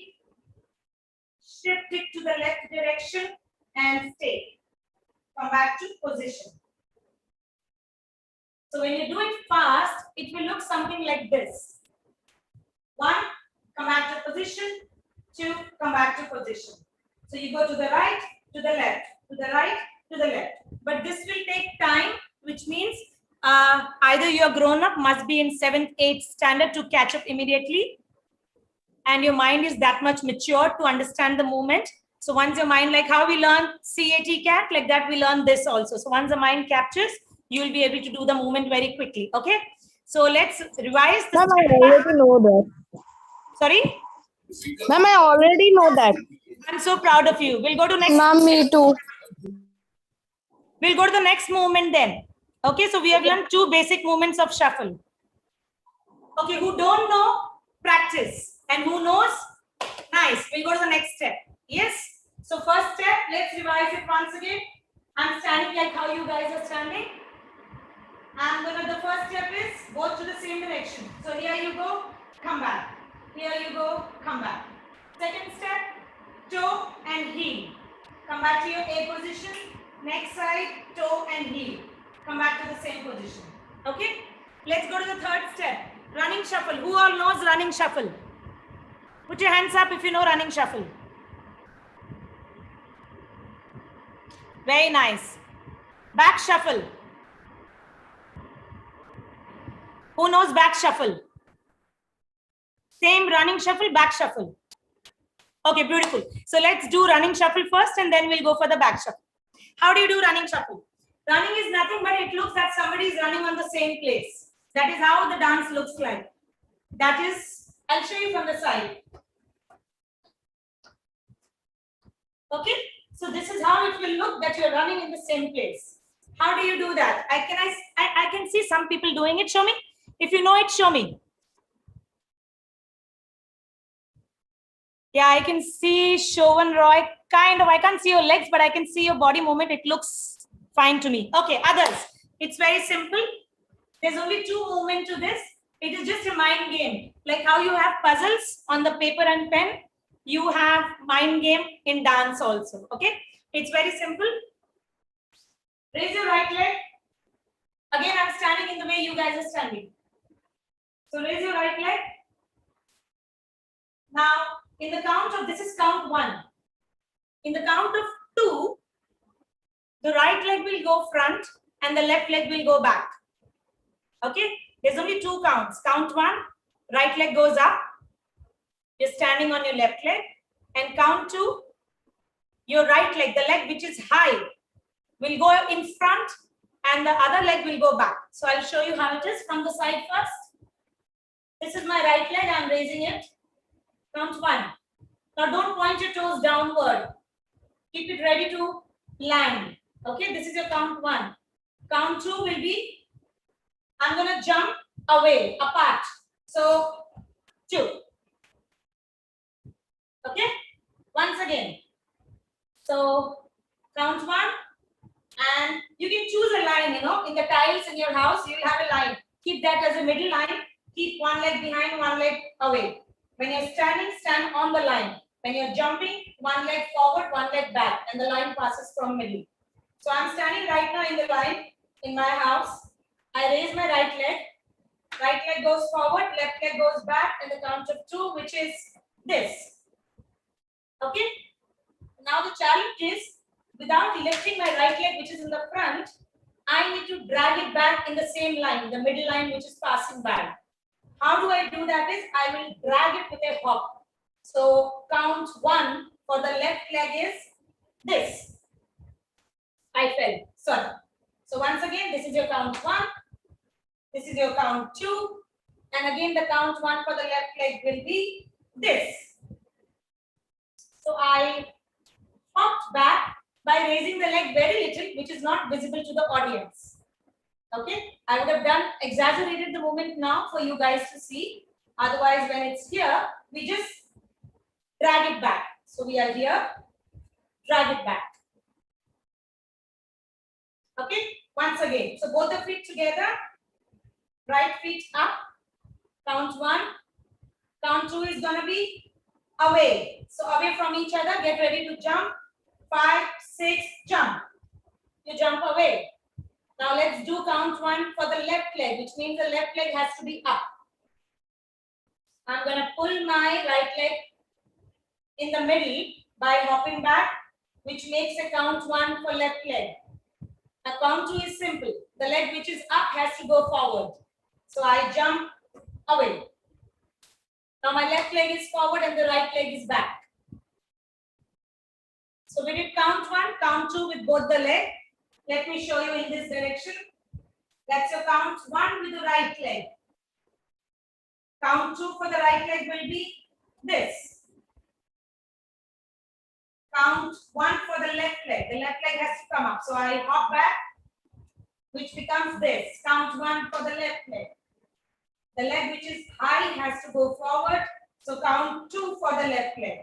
Speaker 10: shift it to the left direction and stay. Come back to position. So when you do it fast, it will look something like this. 1, come back to position. 2, come back to position. So you go to the right, to the left, to the right, to the left. But this will take time, which means either you are grown up, must be in 7th, 8th standard to catch up immediately, and your mind is that much mature to understand the movement. So once your mind, like how we learn CAT, like that we learn this also. So once the mind captures, you will be able to do the movement very quickly. Okay. So let's revise the
Speaker 3: Ma'am, I already know that.
Speaker 10: Sorry?
Speaker 12: Ma'am, I already know that.
Speaker 10: I'm so proud of you. We'll go to next.
Speaker 12: Ma'am, me too.
Speaker 10: We'll go to the next movement then. Okay, so we have learned 2 basic movements of shuffle. Okay, who don't know, practice. And who knows, nice. We'll go to the next step. Yes. So first step, let's revise it once again. I'm standing like how you guys are standing. The first step is both to the same direction. So here you go, come back. Here you go, come back. Second step, toe and heel. Come back to your A position. Next side, toe and heel. Come back to the same position. Okay? Let's go to the third step. Running shuffle. Who all knows running shuffle? Put your hands up if you know running shuffle. Very nice. Back shuffle. Who knows back shuffle? Same running shuffle, back shuffle. Okay, beautiful. So let's do running shuffle first and then we'll go for the back shuffle. How do you do running shuffle? Running is nothing but it looks that somebody is running on the same place. That is how the dance looks like. That is, I'll show you from the side. Okay, so this is how it will look that you're running in the same place. How do you do that? I can see some people doing it. Show me. If you know it, show me. Yeah, I can see Shovan Roy. Kind of, I can't see your legs, but I can see your body movement. It looks fine to me. Okay, others. It's very simple. There's only 2 movements to this. It is just a mind game. Like how you have puzzles on the paper and pen, you have mind game in dance also. Okay, it's very simple. Raise your right leg. Again, I'm standing in the way you guys are standing. So raise your right leg. Now, in the count of, this is count 1. In the count of 2, the right leg will go front and the left leg will go back. Okay, there's only 2 counts. Count 1, right leg goes up. You're standing on your left leg. And count 2, your right leg, the leg which is high, will go in front and the other leg will go back. So I'll show you how it is from the side first. This is my right leg, I'm raising it. Count 1. Now don't point your toes downward. Keep it ready to land. Okay, this is your count 1. Count 2 will be, I'm going to jump away, apart. So 2. Okay, once again. So count 1 and you can choose a line, in the tiles in your house, you will have a line. Keep that as a middle line. Keep one leg behind, one leg away. When you're standing, stand on the line. When you're jumping, one leg forward, one leg back, and the line passes from middle. So I'm standing right now in the line in my house. I raise my right leg. Right leg goes forward, left leg goes back, and the count of 2, which is this. Okay. Now the challenge is, without lifting my right leg, which is in the front, I need to drag it back in the same line, the middle line, which is passing by. How do I do that is, I will drag it with a hop. So count 1 for the left leg is this. I fell, sorry. So once again, this is your count 1. This is your count 2. And again, the count 1 for the left leg will be this. So I hopped back by raising the leg very little, which is not visible to the audience. Okay, I would have exaggerated the movement now for you guys to see. Otherwise, when it's here, we just drag it back. So we are here, drag it back. Okay, once again. So both the feet together, right feet up, count 1, count 2 is going to be away. So away from each other, get ready to jump. 5, 6, jump. You jump away. Now let's do count 1 for the left leg, which means the left leg has to be up. I'm going to pull my right leg in the middle by hopping back, which makes a count 1 for left leg. Now count 2 is simple. The leg which is up has to go forward. So I jump away. Now my left leg is forward and the right leg is back. So we did count 1, count 2 with both the leg. Let me show you in this direction. That's your count 1 with the right leg. Count 2 for the right leg will be this. Count 1 for the left leg. The left leg has to come up. So I hop back, which becomes this. Count 1 for the left leg. The leg which is high has to go forward. So count 2 for the left leg.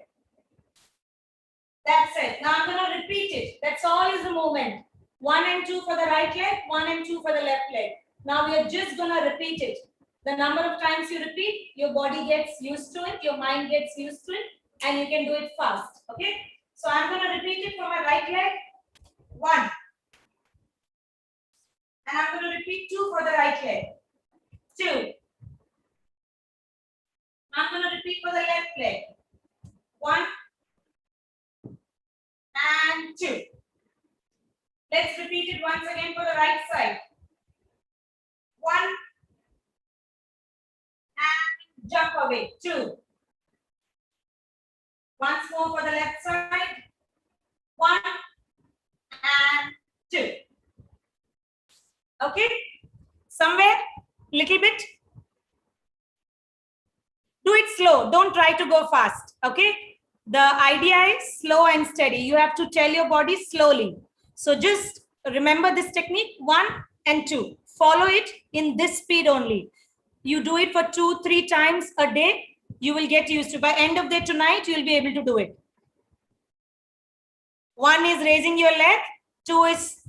Speaker 10: That's it. Now I'm going to repeat it. That's all is the movement. 1 and 2 for the right leg, 1 and 2 for the left leg. Now we are just going to repeat it. The number of times you repeat, your body gets used to it, your mind gets used to it, and you can do it fast. Okay? So I'm going to repeat it for my right leg. 1. And I'm going to repeat 2 for the right leg. 2. I'm going to repeat for the left leg. 1 and 2. Let's repeat it once again for the right side. 1 and jump away. 2. Once more for the left side. 1 and 2. Okay? Somewhere, little bit. Do it slow. Don't try to go fast. Okay? The idea is slow and steady. You have to tell your body slowly. So just remember this technique, 1 and 2. Follow it in this speed only. You do it for 2-3 times a day. You will get used to. By end of the day tonight, you will be able to do it. 1 is raising your leg. 2 is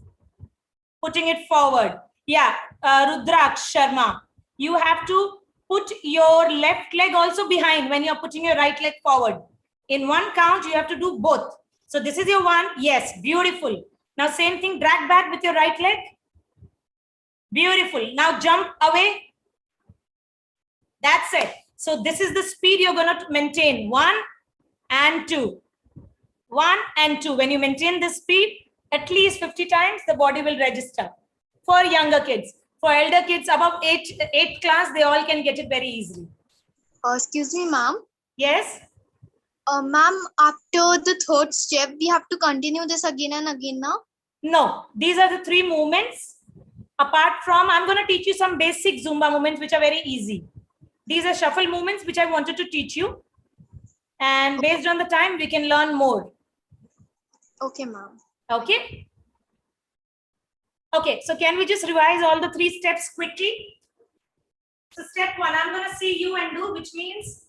Speaker 10: putting it forward. Yeah, Rudraksh Sharma. You have to put your left leg also behind when you're putting your right leg forward. In one count, you have to do both. So this is your 1. Yes, beautiful. Now same thing, drag back with your right leg. Beautiful. Now jump away. That's it. So this is the speed you're going to maintain. 1 and 2. 1 and 2. When you maintain this speed, at least 50 times, the body will register. For younger kids. For elder kids above 8th class, they all can get it very easily.
Speaker 12: Excuse me, ma'am.
Speaker 10: Yes?
Speaker 12: Ma'am, after the third step, we have to continue this again and again now?
Speaker 10: No. These are the 3 movements. Apart from, I'm going to teach you some basic Zumba movements, which are very easy. These are shuffle movements, which I wanted to teach you. And based on the time, we can learn more.
Speaker 12: Okay, ma'am.
Speaker 10: Okay? Okay, so can we just revise all the 3 steps quickly? So step 1, I'm going to see you and do, which means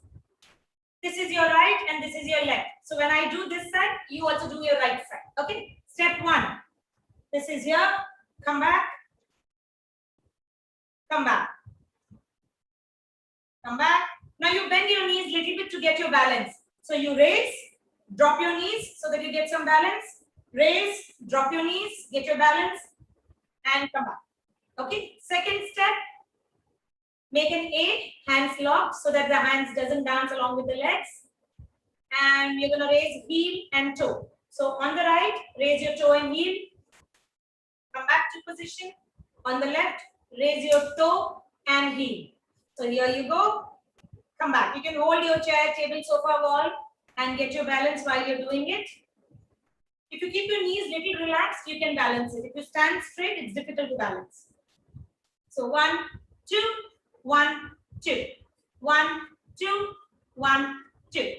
Speaker 10: this is your right and this is your left. So when I do this side, you also do your right side. Okay? Step 1, this is here, come back, come back, come back. Now you bend your knees a little bit to get your balance. So you raise, drop your knees so that you get some balance. Raise, drop your knees, get your balance, and come back. Okay, second step, make an A, hands locked so that the hands doesn't dance along with the legs. And you're going to raise heel and toe. So on the right, raise your toe and heel. Come back to position. On the left, raise your toe and heel. So here you go. Come back. You can hold your chair, table, sofa, wall and get your balance while you're doing it. If you keep your knees little relaxed, you can balance it. If you stand straight, it's difficult to balance. So 1, 2, 1, 2. 1, 2, 1, 2.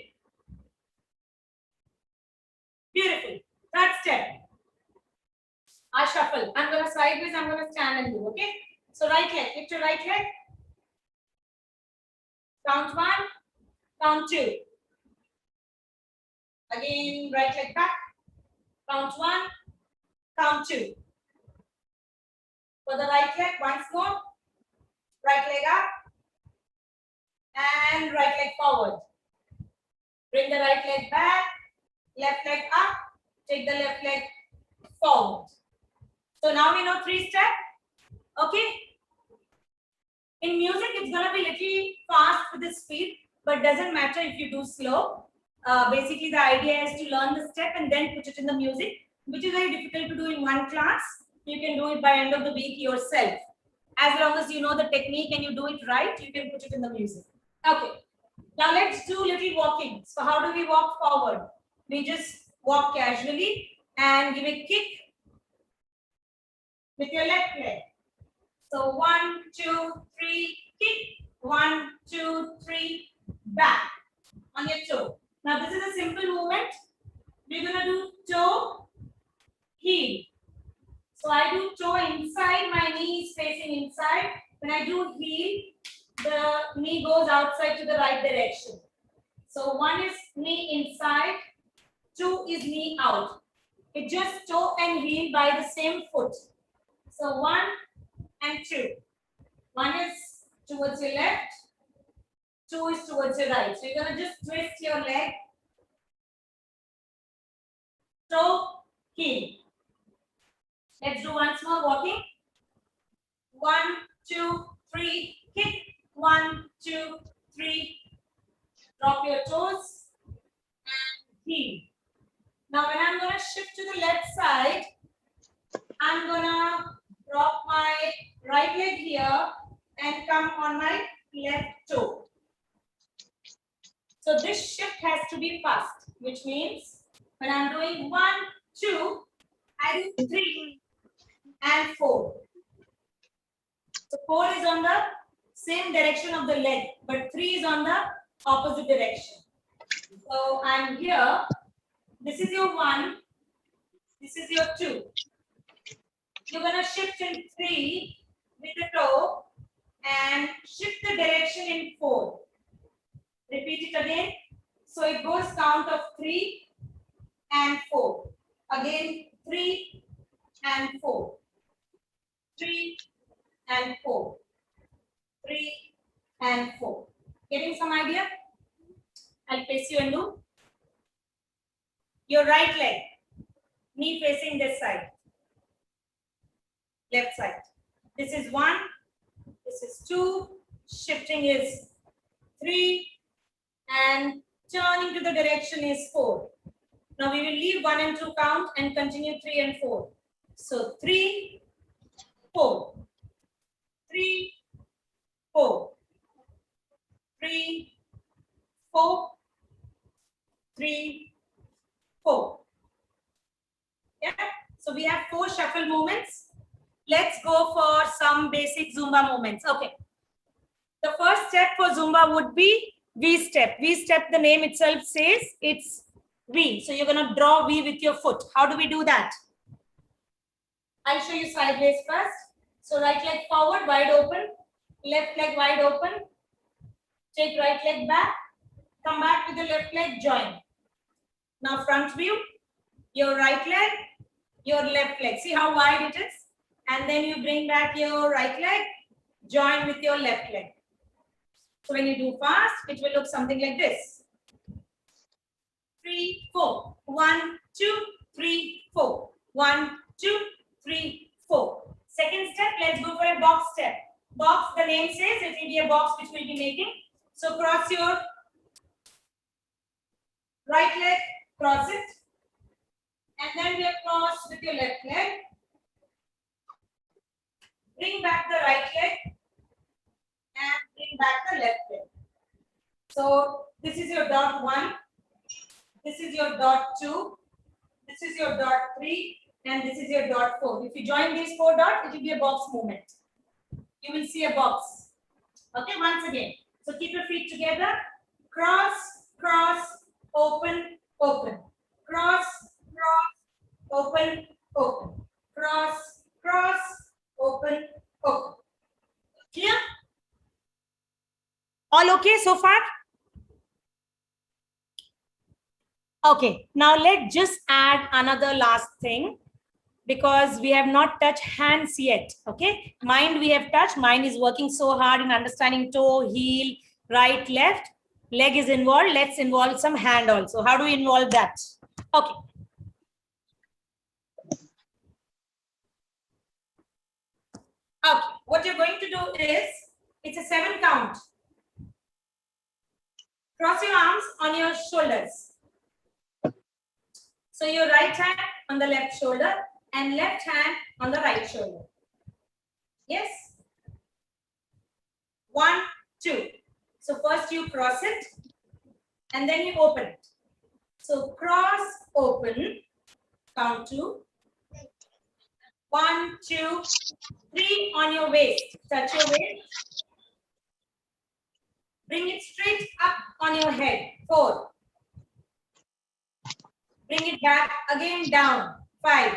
Speaker 10: Beautiful. Third step. I shuffle. I'm going to sideways, I'm going to stand and do, okay? So right leg, lift your right leg. Count 1, count 2. Again, right leg back. Count 1, count 2. For the right leg, once more. Right leg up. And right leg forward. Bring the right leg back. Left leg up. Take the left leg forward. So now we know 3 steps. Okay. In music, it's going to be little fast with the speed, but doesn't matter if you do slow. Basically, the idea is to learn the step and then put it in the music, which is very difficult to do in one class. You can do it by end of the week yourself. As long as you know the technique and you do it right, you can put it in the music. Okay. Now let's do little walking. So how do we walk forward? We just walk casually and give a kick with your left leg. So 1, 2, 3, kick. 1, 2, 3, back on your toe. Now this is a simple movement. We're gonna do toe, heel. So I do toe inside, my knee is facing inside. When I do heel, the knee goes outside to the right direction. So one is knee inside, two is knee out. It just toe and heel by the same foot. So 1 and 2. One is towards your left, 2 is towards your right. So you're going to just twist your leg, toe, heel. Let's do once more walking. 1, 2, 3, kick. 1, 2, 3. Drop your toes and heel. Now when I'm going to shift to the left side, I'm going to drop my right leg here and come on my left toe. So this shift has to be fast, which means when I'm doing 1, 2, I do 3 and 4. So 4 is on the same direction of the leg, but 3 is on the opposite direction. So I'm here. This is your 1. This is your 2. You're going to shift in 3 with the toe and shift the direction in 4. Repeat it again. So it goes count of 3 and 4. Again 3 and 4. 3 and 4. 3 and 4. Getting some idea? I'll place you and do. Your right leg, knee facing this side. Left side. This is 1. This is 2. Shifting is 3. And turning to the direction is 4. Now we will leave 1 and 2 count and continue 3 and 4. So 3, 4. 3, 4. 3, 4. 3, 4. Yeah. So we have 4 shuffle movements. Let's go for some basic Zumba movements. Okay. The first step for Zumba would be V step. V step, the name itself says it's V. So you're going to draw V with your foot. How do we do that? I'll show you sideways first. So right leg forward, wide open. Left leg wide open. Take right leg back. Come back with the left leg, join. Now front view. Your right leg, your left leg. See how wide it is? And then you bring back your right leg, join with your left leg. So when you do fast, it will look something like this. 3, 4. 1, 2, 3, 4. 1, 2, 3, 4. Second step, let's go for a box step. Box, the name says it will be a box which we'll be making. So cross your right leg, cross it. And then we'll cross with your left leg. Bring back the right leg. And bring back the left leg. So this is your dot 1. This is your dot 2. This is your dot 3. And this is your dot 4. If you join these 4 dots, it will be a box movement. You will see a box. Okay, once again. So keep your feet together. Cross, cross, open, open. Cross, cross, open, open. Cross, cross, open, open. Clear? All okay so far? Okay, now let's just add another last thing because we have not touched hands yet. Okay, mind we have touched. Mind is working so hard in understanding toe, heel, right, left. Leg is involved. Let's involve some hand also. How do we involve that? Okay. Okay, what you're going to do is, it's a 7 count. Cross your arms on your shoulders. So your right hand on the left shoulder and left hand on the right shoulder. Yes? 1, 2. So first you cross it and then you open it. So cross, open, count 2. 1, 2, 3 on your waist. Touch your waist. Bring it straight up on your head. 4. Bring it back again, down. 5.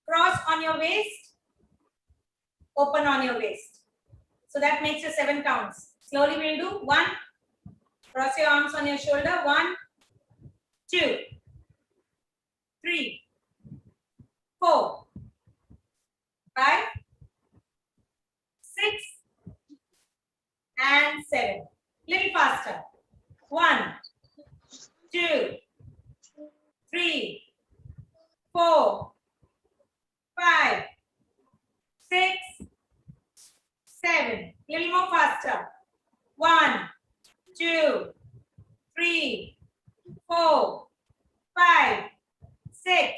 Speaker 10: Cross on your waist. Open on your waist. So that makes your 7 counts. Slowly we'll do 1. Cross your arms on your shoulder. 1, 2, 3, 4, 5, 6, and 7. Little faster. 1, 2, 3, 4, 5, 6, 7. Little more faster. 1, 2, 3, 4, 5, 6,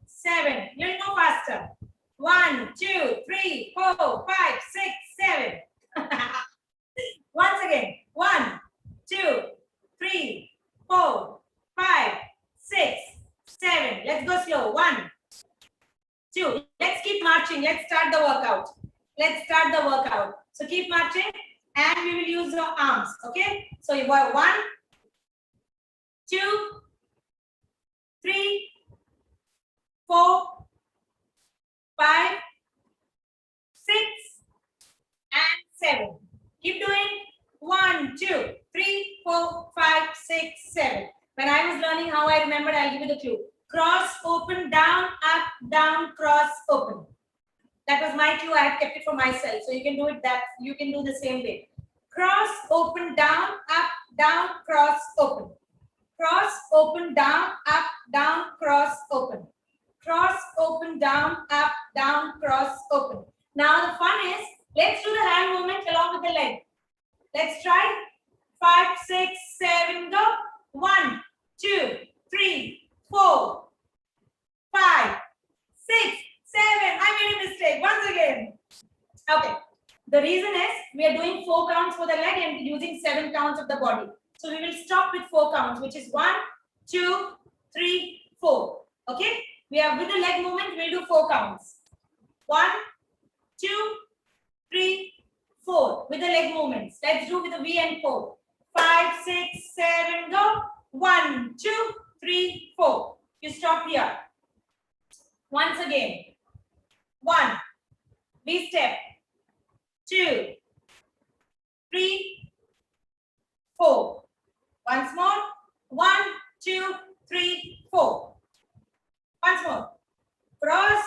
Speaker 10: 7. Little more faster. 1, 2, 3, 4, 5, 6, 7. Once again. 1, 2, 3, 4, 5, 6, 7. Let's go slow. 1, 2. Let's keep marching. Let's start the workout. Let's start the workout. So keep marching and we will use your arms. Okay. So you got 1, 2, 3, 4, 5, 6, and 7. Keep doing. 1, 2, 3, 4, 5, 6, 7. When I was learning how I remembered, I'll give you the clue. Cross, open, down, up, down, cross, open. That was my clue. I had kept it for myself. So you can do it that. You can do the same way. Cross, open, down, up, down, cross, open. Cross, open, down, up, down, cross, open. Cross, open, down, up, down, cross, open. Now the fun is, let's do the hand movement along with the leg. Let's try. 5, 6, 7, go. 1, 2, 3, 4, 5, 6, 7. I made a mistake. Once again. Okay. The reason is we are doing 4 counts for the leg and using 7 counts of the body. So we will stop with 4 counts, which is 1, 2, 3, 4. Okay. We have with the leg movement, we'll do 4 counts. 1, 2, 3, 4 with the leg movements. Let's do with the V and 4. 5, 6, 7, go. 1, 2, 3, 4. You stop here. Once again. 1. V step. 2, 3, 4. Once more. 1, 2, 3, 4. Once more. Cross,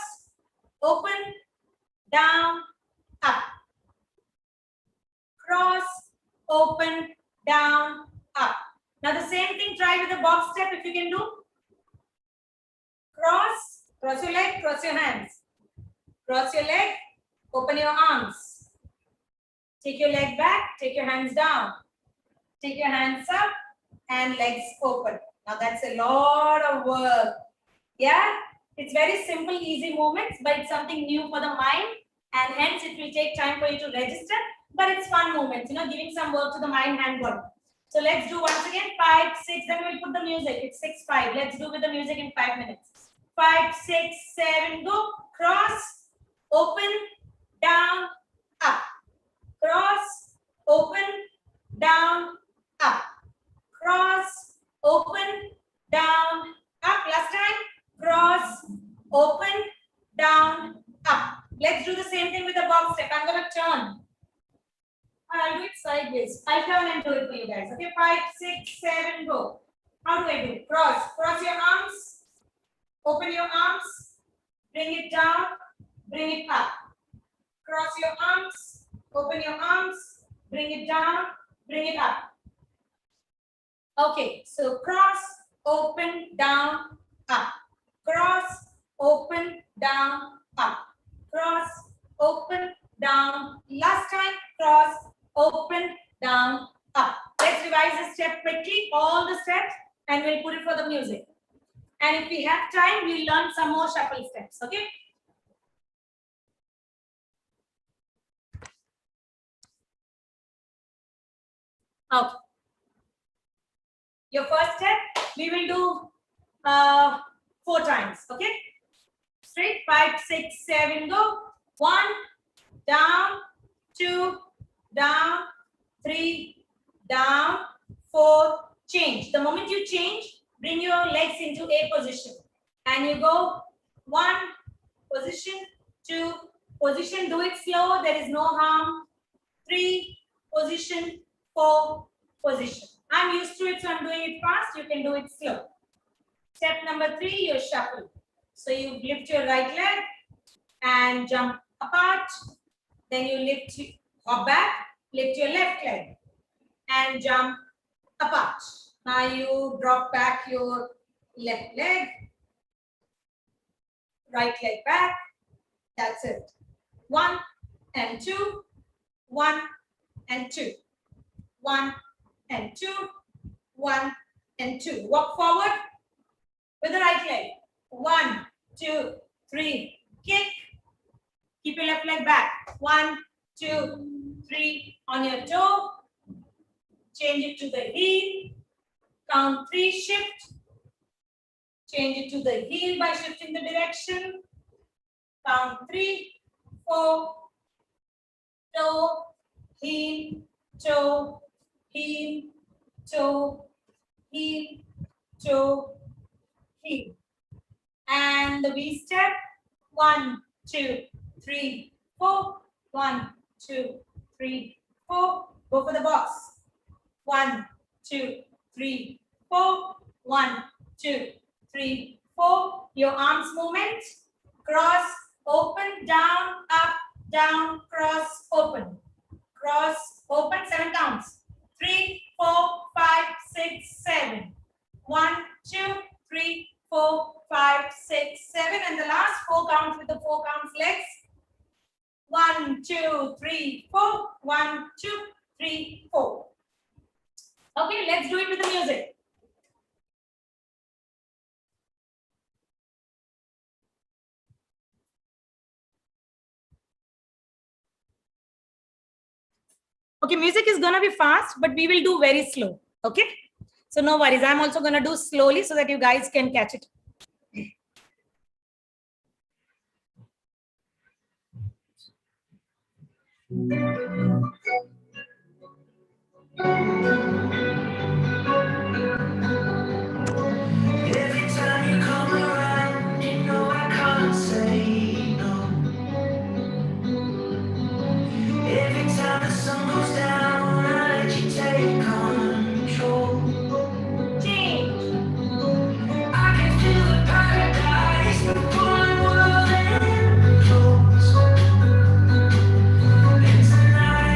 Speaker 10: open, down, up. Cross, open, down, up. Now the same thing, try with the box step if you can do. Cross, cross your leg, cross your hands. Cross your leg, open your arms. Take your leg back, take your hands down. Take your hands up and legs open. Now that's a lot of work. Yeah, it's very simple, easy movements, but it's something new for the mind and hence it will take time for you to register. But it's fun movements, giving some work to the mind, hand, body. So let's do once again 5, 6, then we'll put the music. It's 6, 5. Let's do with the music in 5 minutes. 5, 6, 7, go. Cross, open, down, up. Cross, open, down, up. Cross, open, down, up. Last time. Cross, open, down, up. Let's do the same thing with the box step. I'm going to turn. I'll do it sideways. I'll turn and do it for you guys. Okay, 5, 6, 7, go. How do I do? Cross. Cross your arms. Open your arms. Bring it down. Bring it up. Cross your arms. Open your arms. Bring it down. Bring it up. Okay, so cross, open, down, up. Cross, open, down, up. Cross, open, down. Last time, cross, open, down, up. Let's revise the step quickly, all the steps, and we'll put it for the music. And if we have time, we'll learn some more shuffle steps, okay? Okay. Your first step, we will do 4 times, okay? Straight, 5, 6, 7, go. 1, down, 2, down, 3, down, 4, change. The moment you change, Bring your legs into A position. And you go 1, position, 2, position, do it slow, there is no harm. 3, position, 4, position. I'm used to it, so I'm doing it fast. You can do it slow. Step number 3, you shuffle. So you lift your right leg and jump apart. Then you lift, hop back, lift your left leg and jump apart. Now you drop back your left leg, right leg back. That's it. 1 and 2, 1 and 2, 1 and 2, 1 and 2. Walk forward with the right leg. 1, 2, 3, kick. Keep your left leg back. 1, 2, 3 on your toe. Change it to the heel. Count 3, shift. Change it to the heel by shifting the direction. Count 3, 4, toe, heel, toe, heel, toe, heel, toe, heel. And the V step. 1, 2, 3, 4. 1, 2, 3, 4. Go for the box. 1, 2, 3, 4. 1, 2, 3, 4. Your arms movement. Cross, open, down, up, down, cross, open. Cross, open, 7 counts. 3, 4, 5, 6, 7. 1, 2, 3, 4, 5, 6, 7. And the last 4 counts with the 4 counts legs. 1, 2, 3, 4. 1, 2, 3, 4. Okay, let's do it with the music. Okay, music is gonna be fast, but we will do very slow. Okay, so no worries. I'm also gonna do slowly so that you guys can catch it.
Speaker 4: Every time you come around, you know I can't say no. Every time the sun goes down, I let you take control.
Speaker 10: Change.
Speaker 4: I can feel the paradise before the world ends. And tonight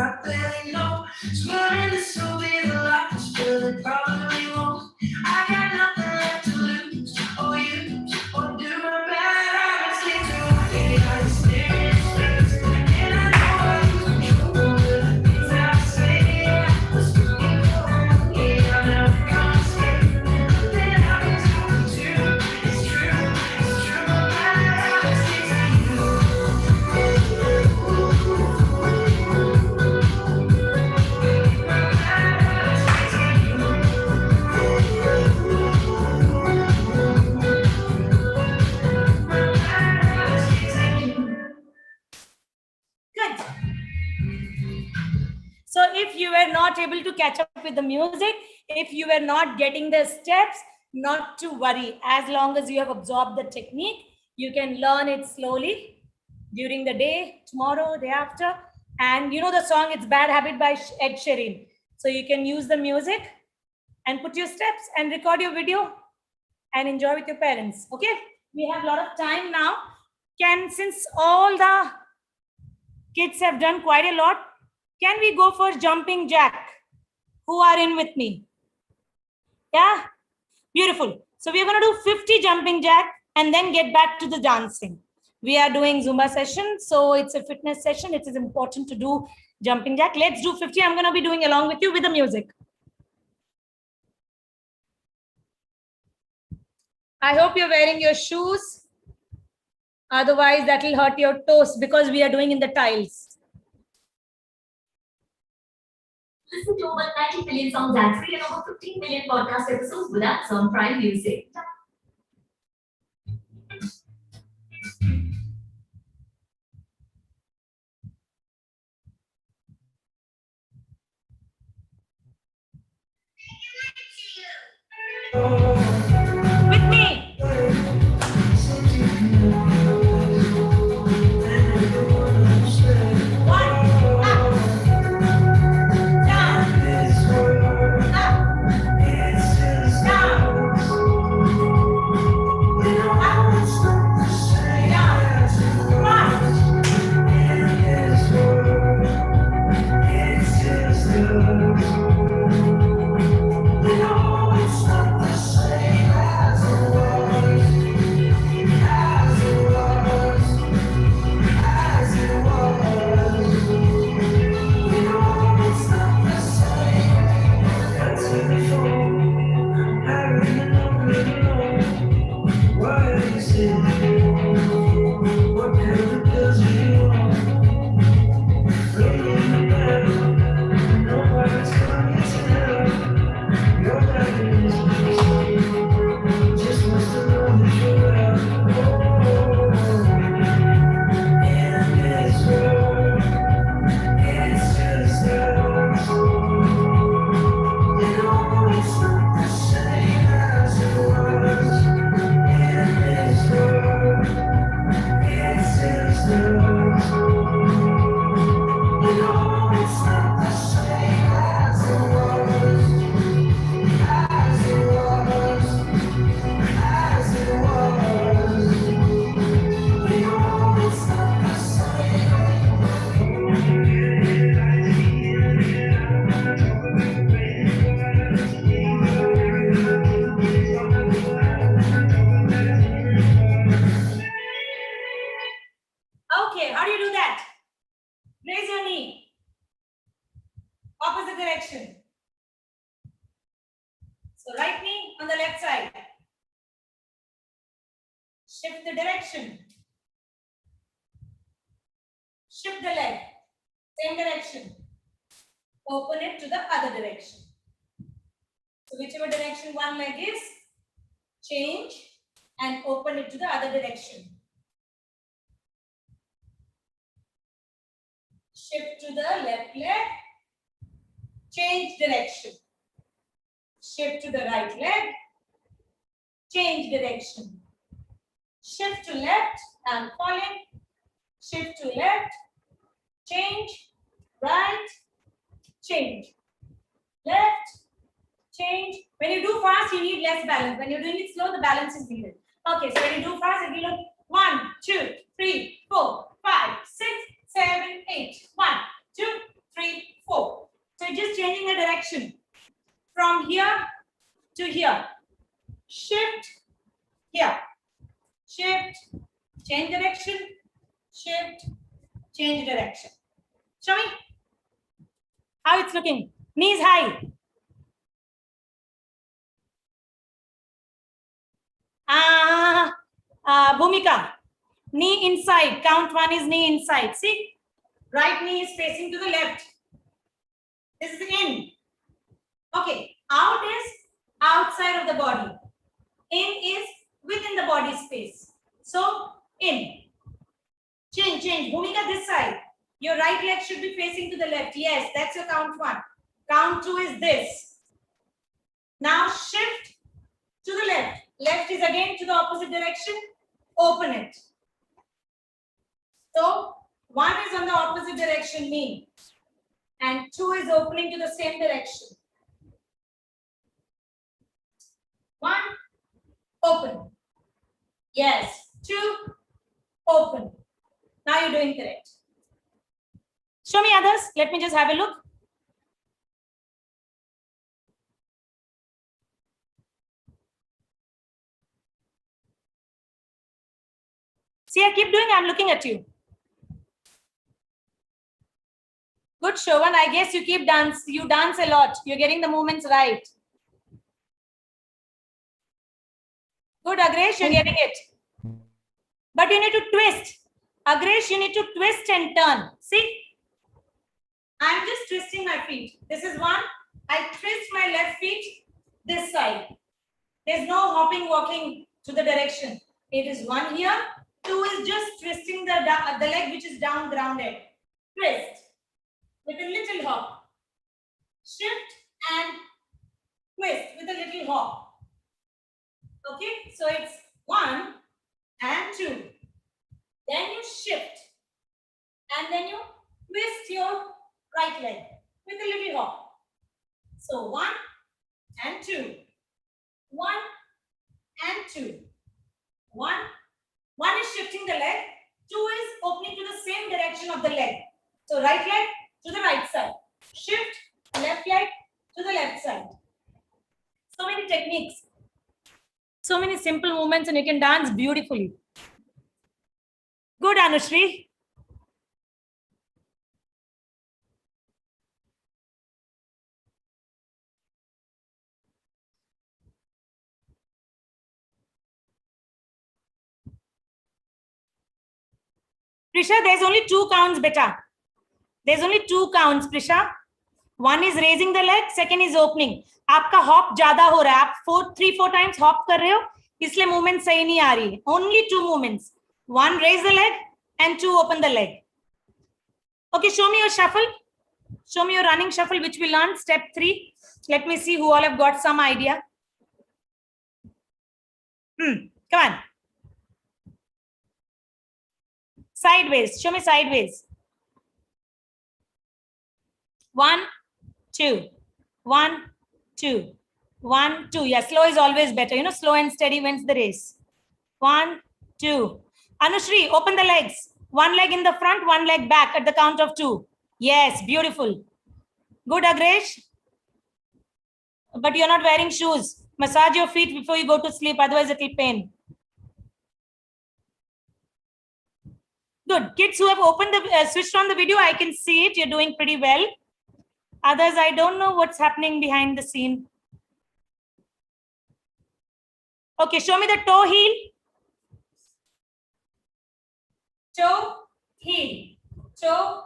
Speaker 4: I barely know. Swearing this will be the last, but it probably won't. I got nothing left to lose, or use, or do my bad honestly to I experience first, and I know I lose control of the things I say. I was looking for I never promised it, but then happens to me too. It's true, my bad honestly to
Speaker 10: Good. So if you were not able to catch up with the music, if you were not getting the steps, not to worry. As long as you have absorbed the technique, you can learn it slowly during the day, tomorrow, day after. And you know the song, It's Bad Habit by Ed Sheeran. So you can use the music and put your steps and record your video and enjoy with your parents. Okay, we have a lot of time now. Since all the kids have done quite a lot, can we go for jumping jack? Who are in with me? Yeah, beautiful. So we are going to do 50 jumping jack and then get back to the dancing. We are doing Zumba session, so it's a fitness session. It is important to do jumping jack. Let's do 50. I'm going to be doing along with you with the music. I hope you're wearing your shoes. Otherwise, that will hurt your toes because we are doing in the tiles.
Speaker 13: Listen to over 90 million songs ad-free and over 15 million podcast episodes with apps on Prime Music.
Speaker 10: With me. Okay, how do you do that? Raise your knee. Opposite direction. So right knee on the left side. Shift the direction. Shift the leg. Same direction. Open it to the other direction. So whichever direction one leg is, change and open it to the other direction. Shift to the left leg. Change direction. Shift to the right leg. Change direction. Shift to left and falling. Shift to left. Change. Right. Change. Left. Change. When you do fast, you need less balance. When you're doing it slow, the balance is needed. Okay, so when you do fast, it will look 1, 2, 3, 4, 5, 6, 7, 8. 1, 2, 3, here. Shift here. Shift, change direction. Shift, change direction. Show me how it's looking. Knees high. Bhumika, knee inside. Count 1 is knee inside. See, right knee is facing to the left. This is in. Okay, out is outside of the body. In is within the body space. So, in. Change. Bhumika, this side. Your right leg should be facing to the left. Yes, that's your count 1. Count 2 is this. Now, shift to the left. Left is again to the opposite direction. Open it. So, 1 is on the opposite direction, knee. And 2 is opening to the same direction. 1, open. Yes. 2, open. Now you're doing correct. Show me others. Let me just have a look. See, I keep doing. I'm looking at you. Good, Shovan. I guess you keep dance. You dance a lot. You're getting the movements right. Good, Agresh. You're getting it. But you need to twist. Agresh, you need to twist and turn. See? I'm just twisting my feet. This is 1. I twist my left feet this side. There's no hopping, walking to the direction. It is 1 here. 2 is just twisting the leg which is down grounded. Twist with a little hop. Shift and twist with a little hop. Okay, so it's 1 and 2. Then you shift and then you twist your right leg with a little hop. So 1 and 2. 1 and 2. 1 is shifting the leg. 2 is opening to the same direction of the leg. So right leg to the right side. Shift left leg to the left side. So many techniques. So many simple movements and you can dance beautifully. Good, Anushri. Prisha, there's only 2 counts, beta. There's only 2 counts, Prisha. 1 is raising the leg, 2nd is opening. आपका hop ज़्यादा हो रहा है. आप 3-4 times hop कर रहे हो, इसलिए movement सही नहीं आ रही है. Only 2 movements. 1 raise the leg and 2 open the leg. Okay, show me your shuffle. Show me your running shuffle, which we learned. Step 3. Let me see who all have got some idea. Come on. Sideways. Show me sideways. 1, 2. 1, 2. 1, 2. Yeah, slow is always better. You know, slow and steady wins the race. 1, 2. Anushri, open the legs. 1 leg in the front, 1 leg back at the count of 2. Yes, beautiful. Good, Agresh. But you're not wearing shoes. Massage your feet before you go to sleep, otherwise it will pain. Good. Kids who have opened the switched on the video, I can see it. You're doing pretty well. Others, I don't know what's happening behind the scene. Okay, show me the toe heel. Toe heel. Toe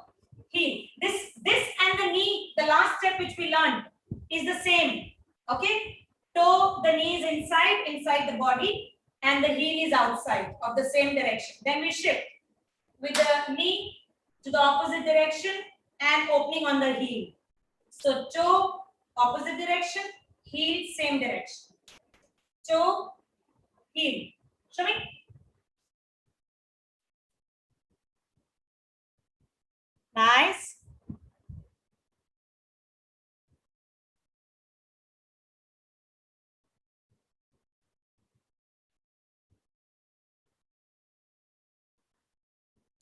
Speaker 10: heel. This and the knee, the last step which we learned, is the same. Okay? Toe, the knee is inside the body, and the heel is outside of the same direction. Then we shift with the knee to the opposite direction and opening on the heel. So toe, opposite direction, heel, same direction. Toe, heel. Show me. Nice.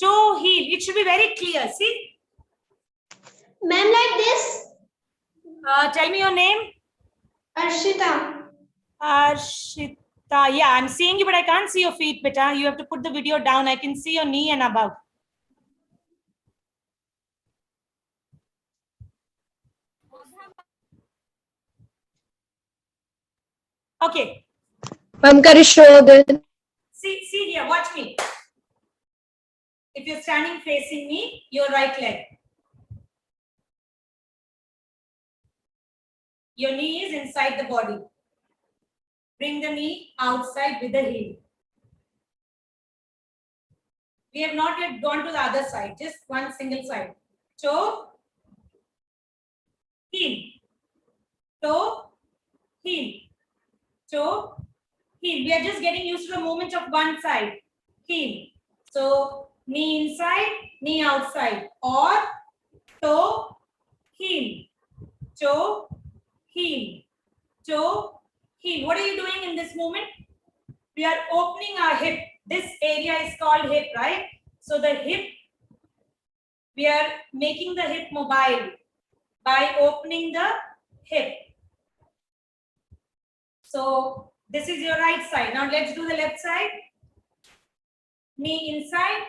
Speaker 10: Toe, heel. It should be very clear. See?
Speaker 12: Ma'am, like this.
Speaker 10: Tell me your name.
Speaker 12: Arshita.
Speaker 10: Arshita, yeah, I'm seeing you, but I can't see your feet, beta. You have to put the video down. I can see your knee and above. Okay.
Speaker 12: I'm gonna show that.
Speaker 10: See here, watch me. If you're standing facing me, your right leg. Your knee is inside the body. Bring the knee outside with the heel. We have not yet gone to the other side, just one single side. Toe, heel. Toe, heel. Toe, heel. We are just getting used to the movement of one side. Heel. So, knee inside, knee outside. Or toe, heel. Toe, heel. Toe, heel. What are you doing in this movement? We are opening our hip. This area is called hip, right? So the hip, we are making the hip mobile by opening the hip. So this is your right side. Now let's do the left side. Knee inside,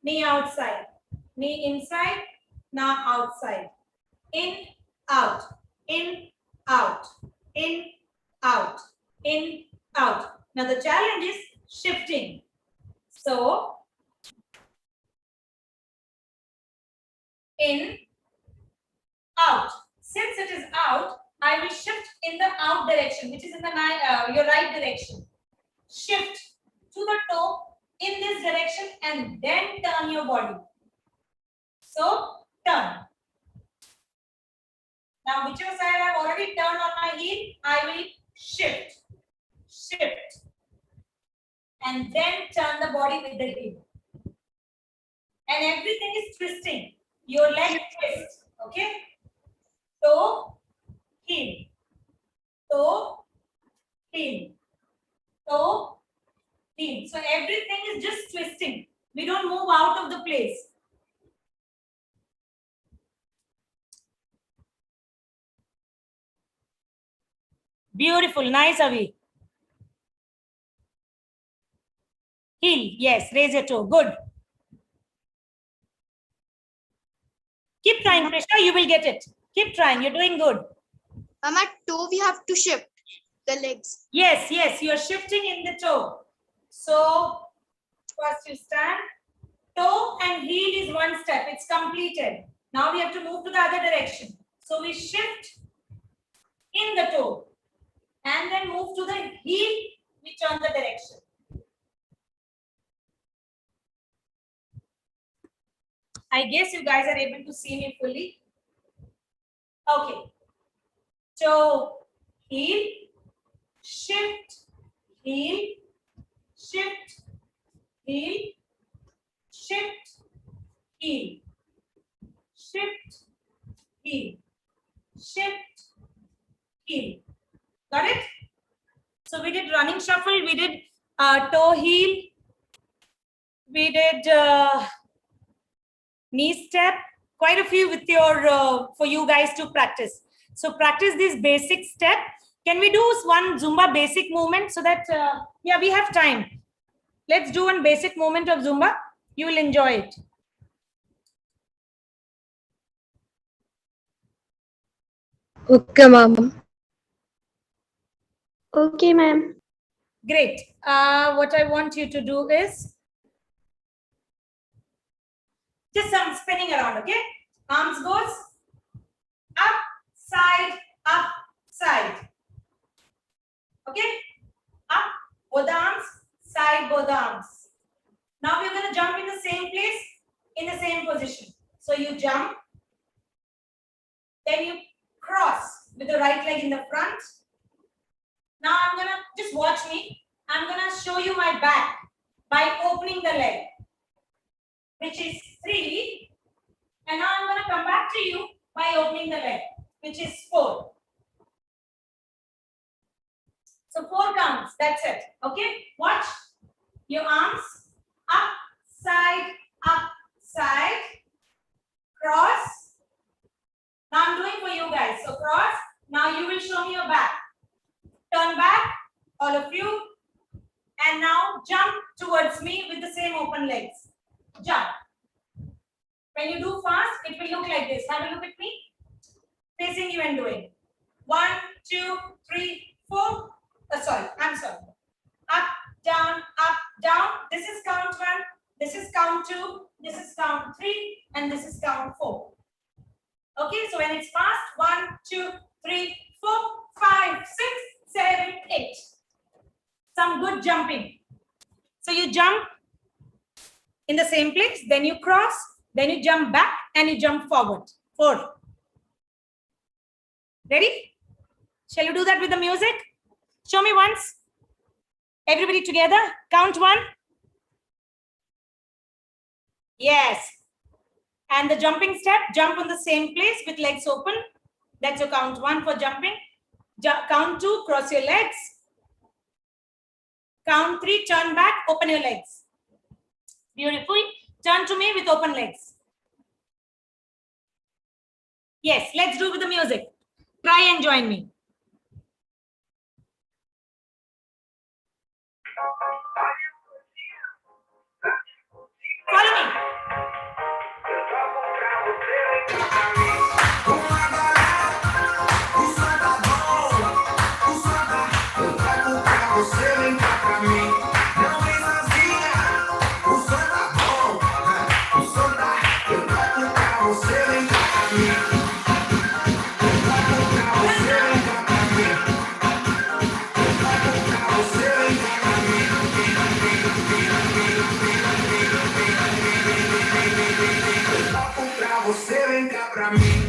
Speaker 10: knee outside. Knee inside, now outside. In, out, in, out, in, out, in, out. Now the challenge is shifting. So in, out. Since it is out, I will shift in the out direction, which is in the your right direction. Shift to the toe in this direction and then turn your body. So turn. Now whichever side I have already turned on my heel, I will shift. Shift. And then turn the body with the heel. And everything is twisting. Your leg twist. Okay? Toe, heel. Toe, heel. Toe, heel. So everything is just twisting. We don't move out of the place. Beautiful. Nice, Avi. Heel. Yes. Raise your toe. Good. Keep trying, Krishna. You will get it. Keep trying. You're doing good.
Speaker 12: Mama, at toe we have to shift the legs.
Speaker 10: Yes, yes. You're shifting in the toe. So first you stand. Toe and heel is one step. It's completed. Now we have to move to the other direction. So we shift in the toe and then move to the heel. We turn the direction. I guess you guys are able to see me fully. Okay. Toe, heel, shift, heel, shift, heel, shift, heel, shift, heel, shift, heel. Got it? So we did running shuffle, we did toe heel, we did knee step, quite a few with your for you guys to practice. So practice this basic step. Can we do one Zumba basic movement so that yeah, we have time. Let's do one basic movement of Zumba. You will enjoy it.
Speaker 12: Okay, ma'am. Okay, ma'am.
Speaker 10: Great. What I want you to do is just some spinning around, okay? Arms goes up, side, up, side. Okay? Up, both arms, side, both arms. Now we're going to jump in the same place, in the same position. So you jump, then you cross with the right leg in the front. Now I'm going to, just watch me. I'm going to show you my back by opening the leg, which is 3. And now I'm going to come back to you by opening the leg, which is 4. So 4 counts, that's it. Okay, watch your arms up, side, cross. Now I'm doing for you guys. So cross. Now you will show me your back. Turn back, turn legs. Jump. When you do fast, it will look like this. Have a look at me. Facing you and doing. 1, 2, 3, 4. Sorry. Up, down, up, down. This is count 1. This is count 2. This is count 3. And this is count 4. Okay, so when it's fast, 1, 2, 3, 4, 5, 6, 7, 8. Some good jumping. So you jump in the same place, then you cross, then you jump back and you jump forward. 4. Ready? Shall you do that with the music? Show me once. Everybody together. Count 1. Yes. And the jumping step, jump on the same place with legs open. That's your count 1 for jumping. Count 2, cross your legs. Count 3, turn back, open your legs. Beautiful. Turn to me with open legs. Yes, let's do with the music. Try and join me. Follow me.
Speaker 4: Você vem cá pra mim. Você vem cá pra mim.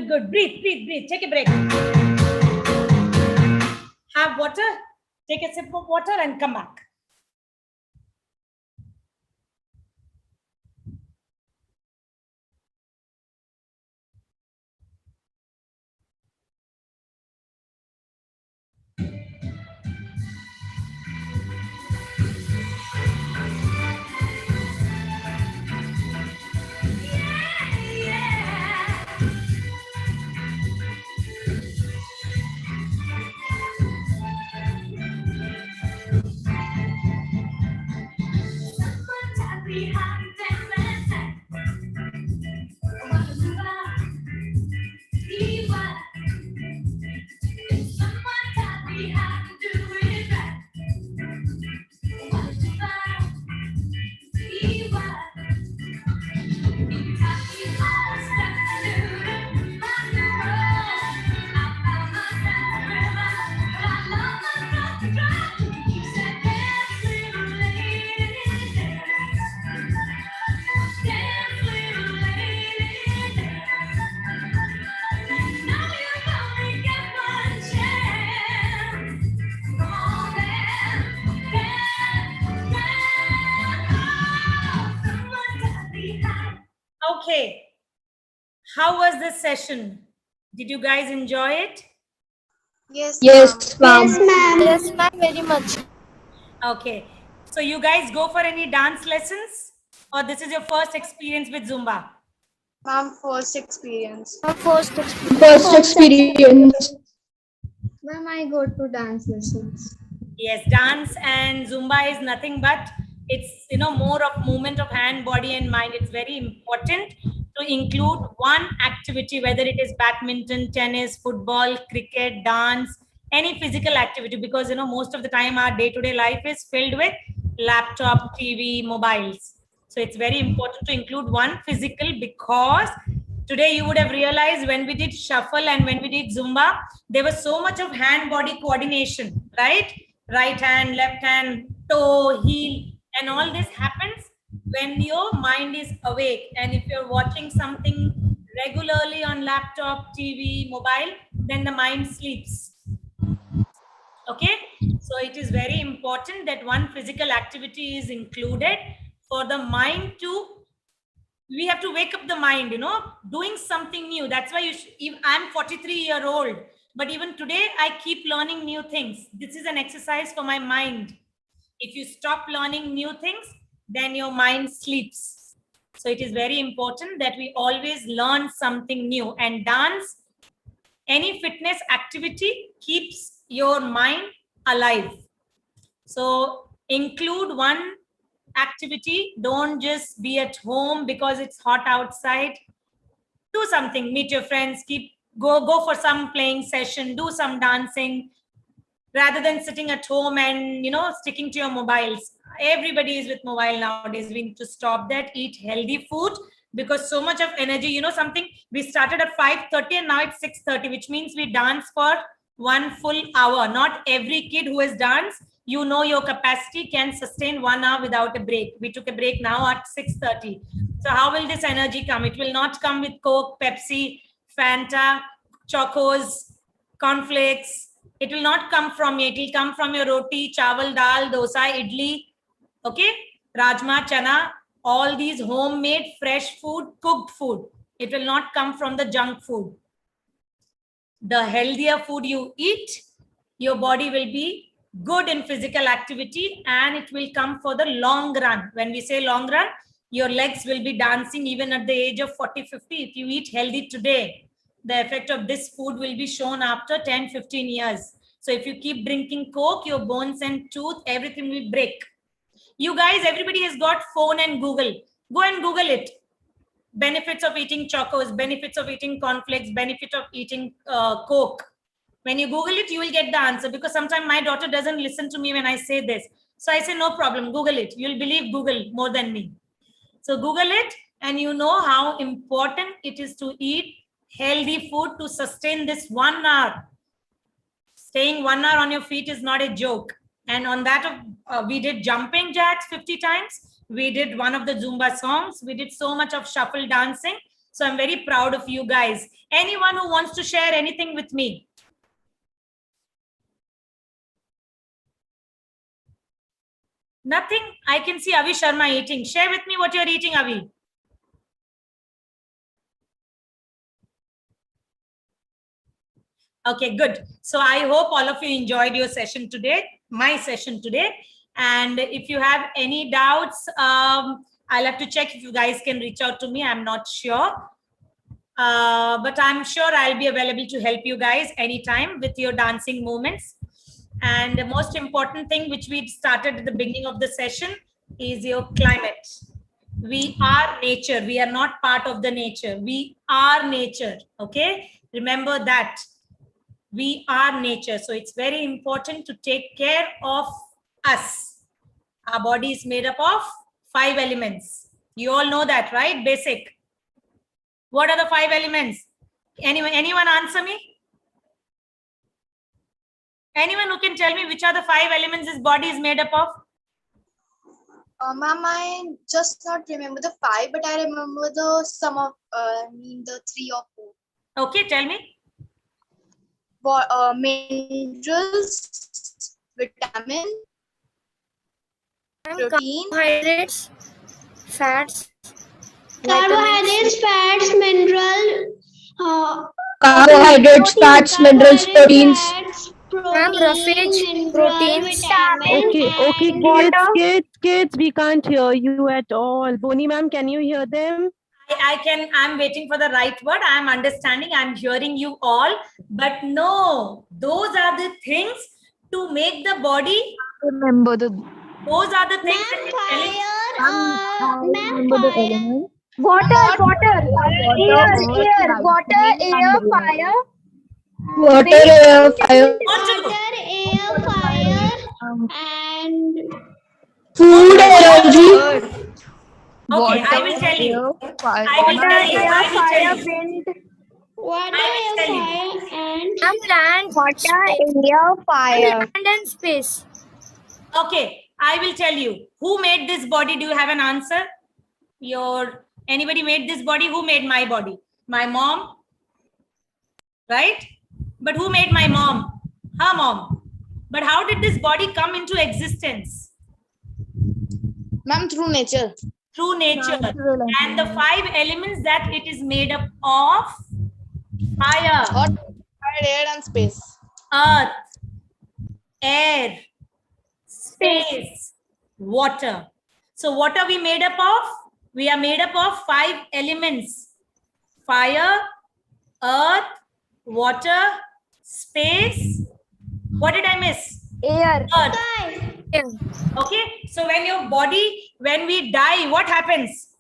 Speaker 10: Good. Breathe. Take a break. Have water. Take a sip of water and come back. Okay. How was this session? Did you guys enjoy it?
Speaker 12: Yes,
Speaker 5: Yes,
Speaker 12: ma'am.
Speaker 5: ma'am.
Speaker 6: Yes, ma'am, very much.
Speaker 10: Okay. So you guys go for any dance lessons? Or this is your first experience with Zumba?
Speaker 12: Ma'am, first experience.
Speaker 6: Ma'am, first experience.
Speaker 5: First experience.
Speaker 12: Ma'am, I go to dance lessons.
Speaker 10: Yes, dance and Zumba is nothing but it's more of movement of hand, body, and mind. It's very important to include one activity, whether it is badminton, tennis, football, cricket, dance, any physical activity, because most of the time our day-to-day life is filled with laptop, TV, mobiles. So it's very important to include one physical, because today you would have realized when we did shuffle and when we did Zumba, there was so much of hand-body coordination, right? Right hand, left hand, toe, heel, and all this happens when your mind is awake. And if you're watching something regularly on laptop, TV, mobile, then the mind sleeps. Okay, so it is very important that one physical activity is included for the mind to, we have to wake up the mind, doing something new. That's why I'm 43-year-old, but even today I keep learning new things. This is an exercise for my mind. If you stop learning new things, then your mind sleeps. So it is very important that we always learn something new. And dance, any fitness activity keeps your mind alive. So include one activity. Don't just be at home because it's hot outside. Do something, meet your friends, go for some playing session, do some dancing, rather than sitting at home and sticking to your mobiles. Everybody is with mobile nowadays. We need to stop that. Eat healthy food, because so much of energy, something, we started at 5:30 and now it's 6:30, which means we dance for 1 full hour. Not every kid who has danced, your capacity can sustain 1 hour without a break. We took a break now at 6:30. So how will this energy come? It will not come with Coke, Pepsi, Fanta, Chocos, cornflakes. It will not come from me. It will come from your roti, chawal, dal, dosa, idli, okay, rajma, chana, all these homemade, fresh food, cooked food. It will not come from the junk food. The healthier food you eat, your body will be good in physical activity, and it will come for the long run. When we say long run, your legs will be dancing even at the age of 40, 50. If you eat healthy today, the effect of this food will be shown after 10, 15 years. So if you keep drinking Coke, your bones and tooth, everything will break. You guys, everybody has got phone and Google. Go and Google it. Benefits of eating chocos, benefits of eating cornflakes, benefit of eating Coke. When you Google it, you will get the answer, because sometimes my daughter doesn't listen to me when I say this. So I say, no problem, Google it. You'll believe Google more than me. So Google it, and you know how important it is to eat healthy food to sustain this 1 hour. Staying 1 hour on your feet is not a joke. And on that, we did jumping jacks 50 times. We did one of the Zumba songs. We did so much of shuffle dancing. So I'm very proud of you guys. Anyone who wants to share anything with me? Nothing? I can see Avi Sharma eating. Share with me what you're eating, Avi. Okay, good. So I hope all of you enjoyed your session today, my session today. And if you have any doubts, I'll have to check if you guys can reach out to me. I'm not sure. But I'm sure I'll be available to help you guys anytime with your dancing movements. And the most important thing which we started at the beginning of the session is your climate. We are nature. We are not part of the nature. We are nature. Okay, remember that. We are nature. So it's very important to take care of us. Our body is made up of 5 elements. You all know that, right? Basic. What are the 5 elements? Anyone answer me? Anyone who can tell me which are the 5 elements this body is made up of?
Speaker 12: Ma'am, I just not remember the 5, but I remember the some of the 3 or 4.
Speaker 10: Okay, tell me.
Speaker 12: Minerals, vitamin, protein,
Speaker 6: Carbohydrates, fats, Carbohydrates, fats, mineral,
Speaker 5: Carbohydrates, fats, minerals, proteins.
Speaker 6: protein, mineral, vitamin,
Speaker 11: Okay,
Speaker 6: and
Speaker 11: kids, we can't hear you at all. Boni ma'am, can you hear them?
Speaker 10: I'm waiting for the right word. I'm understanding. I'm hearing you all. But no, those are the things to make the body.
Speaker 5: Remember the
Speaker 10: Those are the things that we're telling.
Speaker 5: element.
Speaker 3: Water, water, air, fire.
Speaker 5: Water, air, fire,
Speaker 6: water, air, fire, and
Speaker 5: food, energy.
Speaker 10: Okay, I will tell you. I will tell you. I will tell you.
Speaker 3: Wind.
Speaker 6: water,
Speaker 10: I will
Speaker 6: air,
Speaker 10: tell you.
Speaker 6: fire, and
Speaker 3: Air, fire.
Speaker 10: Okay, I will tell you. Who made this body? Do you have an answer? Anybody made this body? Who made my body? My mom, right? But who made my mom? Her mom. But how did this body come into existence?
Speaker 12: Ma'am, through nature.
Speaker 10: Through nature. And the 5 elements that it is made up of: fire,
Speaker 12: Hot, air, and space.
Speaker 10: earth, air, space, water. So what are we made up of? We are made up of 5 elements: fire, earth, water, space. What did I miss?
Speaker 3: Air.
Speaker 10: Earth. Okay. So when we die, what happens?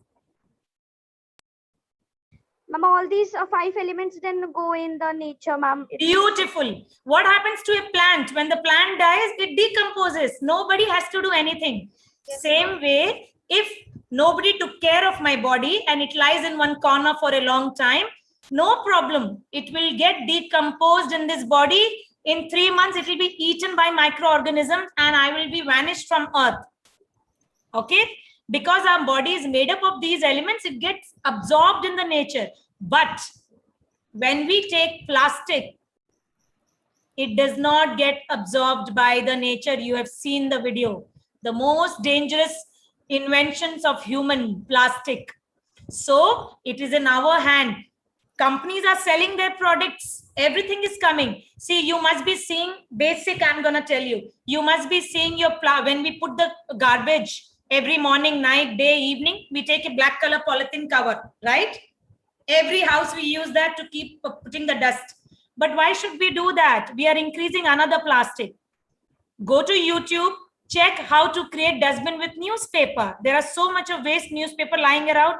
Speaker 3: Ma'am, all these 5 elements then go in the nature, ma'am.
Speaker 10: Beautiful. What happens to a plant? When the plant dies, it decomposes. Nobody has to do anything. Same way, if nobody took care of my body and it lies in one corner for a long time, no problem. It will get decomposed in this body. In 3 months, it will be eaten by microorganisms and I will be vanished from earth. Okay? Because our body is made up of these elements, it gets absorbed in the nature. But when we take plastic, it does not get absorbed by the nature. You have seen the video. The most dangerous inventions of human, plastic. So it is in our hand. Companies are selling their products. Everything is coming. See, you must be seeing basic, I'm going to tell you. You must be seeing your, when we put the garbage every morning, night, day, evening, we take a black color polythene cover, right? Every house we use that to keep putting the dust. But why should we do that? We are increasing another plastic. Go to YouTube, check how to create dustbin with newspaper. There are so much of waste newspaper lying around.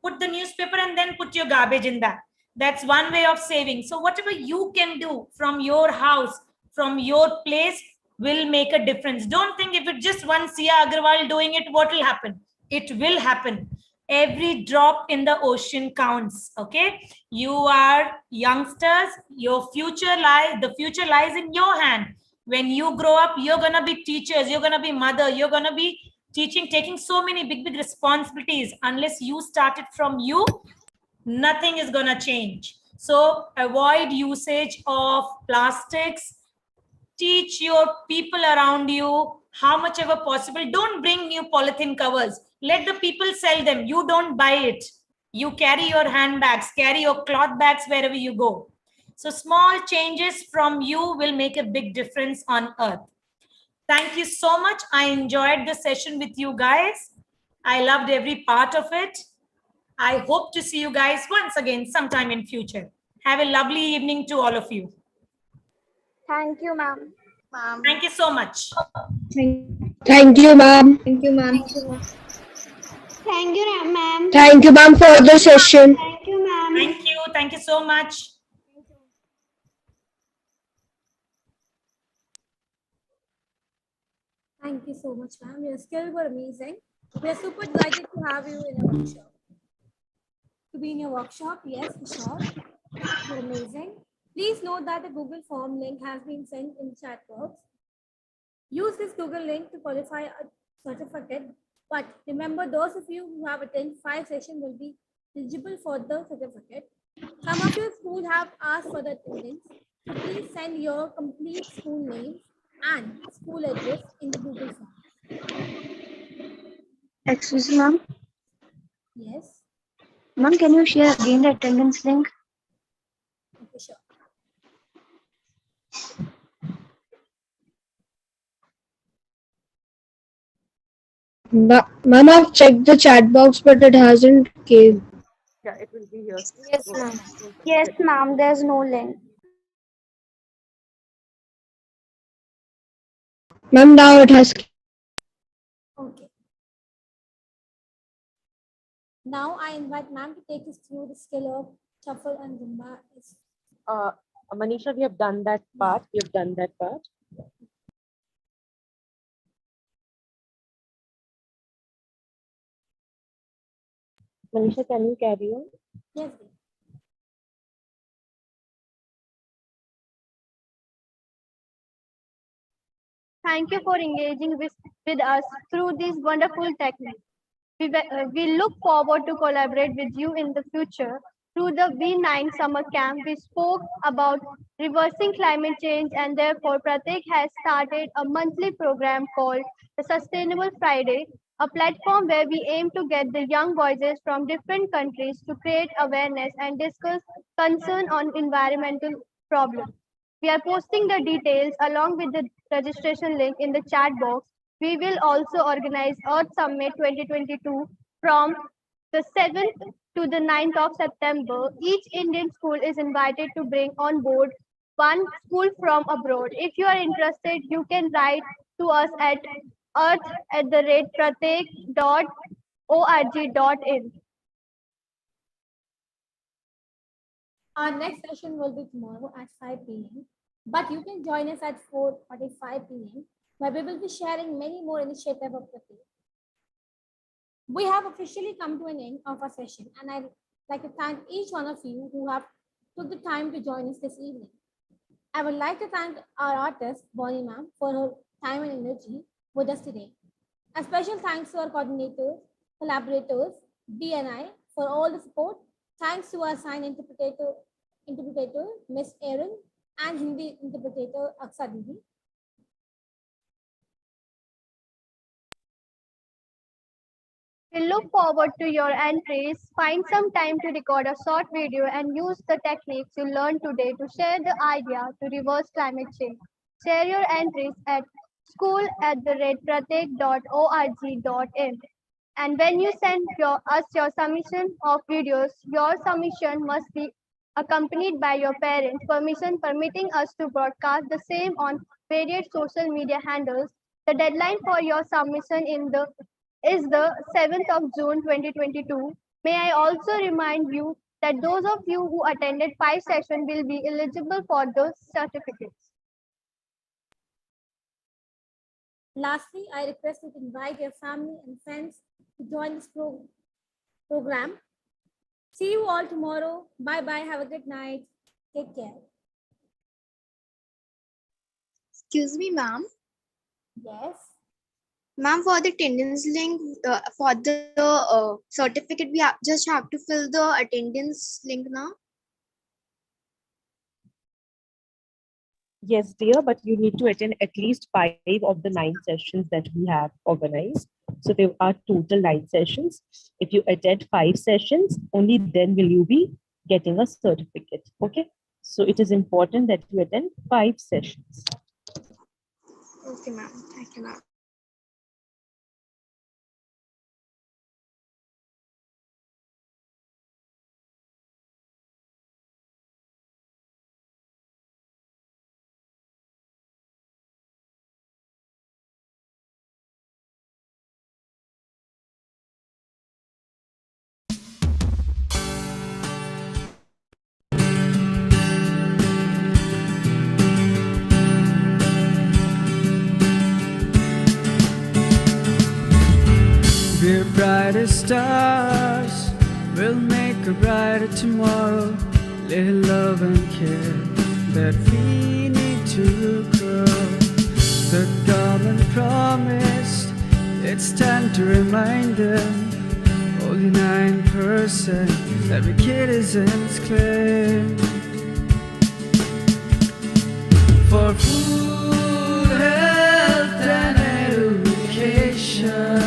Speaker 10: Put the newspaper and then put your garbage in that. That's one way of saving. So whatever you can do from your house, from your place, will make a difference. Don't think if it's just one Sia Agarwal doing it, what will happen? It will happen. Every drop in the ocean counts. Okay, you are youngsters. Your future lies. The future lies in your hand. When you grow up, you're gonna be teachers. You're gonna be mother. You're gonna be teaching, taking so many big responsibilities. Unless you start it from you, nothing is gonna change. So avoid usage of plastics. Teach your people around you how much ever possible. Don't bring new polythene covers. Let the people sell them. You don't buy it. You carry your handbags, carry your cloth bags wherever you go. So small changes from you will make a big difference on earth. Thank you so much. I enjoyed the session with you guys. I loved every part of it. I hope to see you guys once again sometime in future. Have a lovely evening to all of you.
Speaker 3: Thank you, ma'am.
Speaker 10: Thank you so much.
Speaker 5: Thank you, ma'am.
Speaker 6: thank you, ma'am.
Speaker 5: Thank you, ma'am, for the session.
Speaker 6: Thank you, ma'am.
Speaker 10: Thank you. Thank you so much.
Speaker 1: Thank you so much, ma'am. Your skills were amazing. We are super delighted to have you in our workshop. To be in your workshop, yes, for sure. You're amazing. Please note that the Google form link has been sent in chat box. Use this Google link to qualify a certificate. But remember, those of you who have attended 5 sessions will be eligible for the certificate. Some of your schools have asked for the attendance. So please send your complete school name and school address in the Google form.
Speaker 5: Excuse me, ma'am.
Speaker 1: Yes.
Speaker 7: Ma'am, can you share again the attendance link?
Speaker 1: Okay, sure.
Speaker 5: Ma'am, I've checked the chat box, but it hasn't came.
Speaker 11: Yeah, it will be here.
Speaker 3: Yes,
Speaker 11: Don't-
Speaker 3: ma'am.
Speaker 11: don't worry,
Speaker 3: Yes,
Speaker 11: check it.
Speaker 3: ma'am. There's no link.
Speaker 5: Ma'am, now it has.
Speaker 1: Okay. Now I invite ma'am to take us through the skill of shuffle and Zumba.
Speaker 11: Uh, Manisha, we have done that part. We have done that part. Manisha, can you carry on?
Speaker 1: Yes, dear.
Speaker 3: Thank you for engaging with us through these wonderful techniques. We look forward to collaborate with you in the future. Through the V9 summer camp, we spoke about reversing climate change, and therefore Pratik has started a monthly program called the Sustainable Friday, a platform where we aim to get the young voices from different countries to create awareness and discuss concern on environmental problems. We are posting the details along with the registration link in the chat box. We will also organize Earth Summit 2022 from the 7th to the 9th of September. Each Indian school is invited to bring on board one school from abroad. If you are interested, you can write to us at earth@pratek.org.in.
Speaker 1: Our next session will be tomorrow at 5 p.m. But you can join us at 4:45 p.m. where we will be sharing many more initiatives of the day. We have officially come to an end of our session, and I'd like to thank each one of you who have took the time to join us this evening. I would like to thank our artist, Bonnie ma'am, for her time and energy with us today. A special thanks to our coordinators, collaborators, BNI, for all the support. Thanks to our sign interpreter Miss Erin, and Hindi interpreter Aksa Didi.
Speaker 3: We look forward to your entries. Find some time to record a short video and use the techniques you learned today to share the idea to reverse climate change. Share your entries at school@pratek.org.in. And when you send us your submission of videos, your submission must be accompanied by your parents' permission permitting us to broadcast the same on various social media handles. The deadline for your submission is the 7th of June 2022. May I also remind you that those of you who attended 5 sessions will be eligible for the certificates.
Speaker 1: Lastly, I request you to invite your family and friends to join this program. See you all tomorrow. Bye bye. Have a good night. Take care.
Speaker 12: Excuse me, ma'am.
Speaker 1: Yes.
Speaker 12: Ma'am, for the attendance link, for the certificate, we just have to fill the attendance link now.
Speaker 11: Yes, dear, but you need to attend at least 5 of the 9 sessions that we have organized. So there are total 9 sessions. If you attend 5 sessions, only then will you be getting a certificate. Okay. So it is important that you attend 5 sessions.
Speaker 12: Okay, ma'am. Thank you, ma'am.
Speaker 4: We're brighter stars, we'll make a brighter tomorrow. Little love and care that we need to grow. The government promised, it's time to remind them. Only 9% every kid is in its claim. For food, health and education,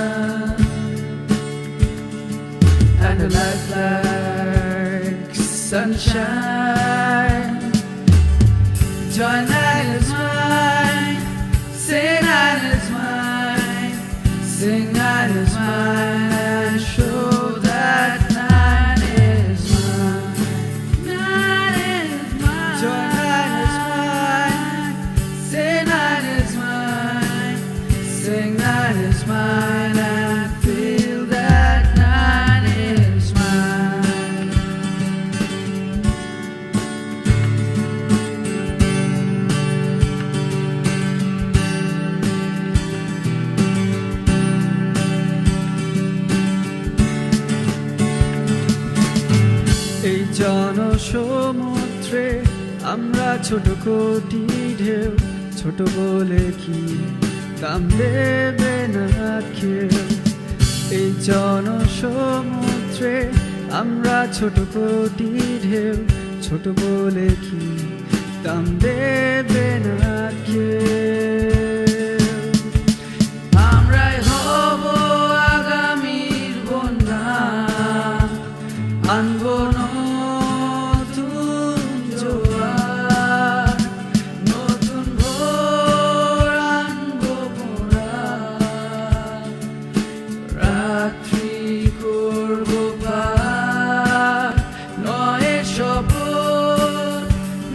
Speaker 4: and a lifeline shine. Joy night is mine. Say night is mine. Sing night is mine. And show that night is mine. Night is mine. Joy night is mine. Say night is mine. Sing night is mine. And feel that night is mine. এই জনসমুদ্রে আমরা ছোট কোটি ঢেউ, ছোট বলে কি দাম দেবে না কেউ। এই জনসমুদ্রে আমরা ছোট কোটি ঢেউ, ছোট বলে কি দাম দেবে না কেউ। আমরাই হব আগামীর বন্যা, আনবো নতুন জোয়ার, নতুন ভোর আনবো মোরা। রাত্রি করবো পার, নয় শপথ,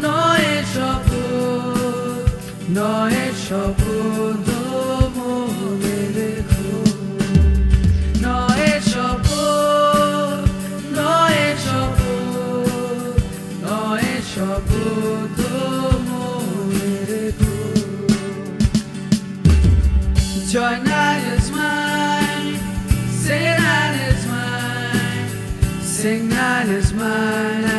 Speaker 4: নয় শপথ, নয় শপথ মনে রেখো। নয় শপথ, নয় শপথ, নয় শপথ মনে রেখো। Joy night is mine. Say night is mine. Sing night is mine.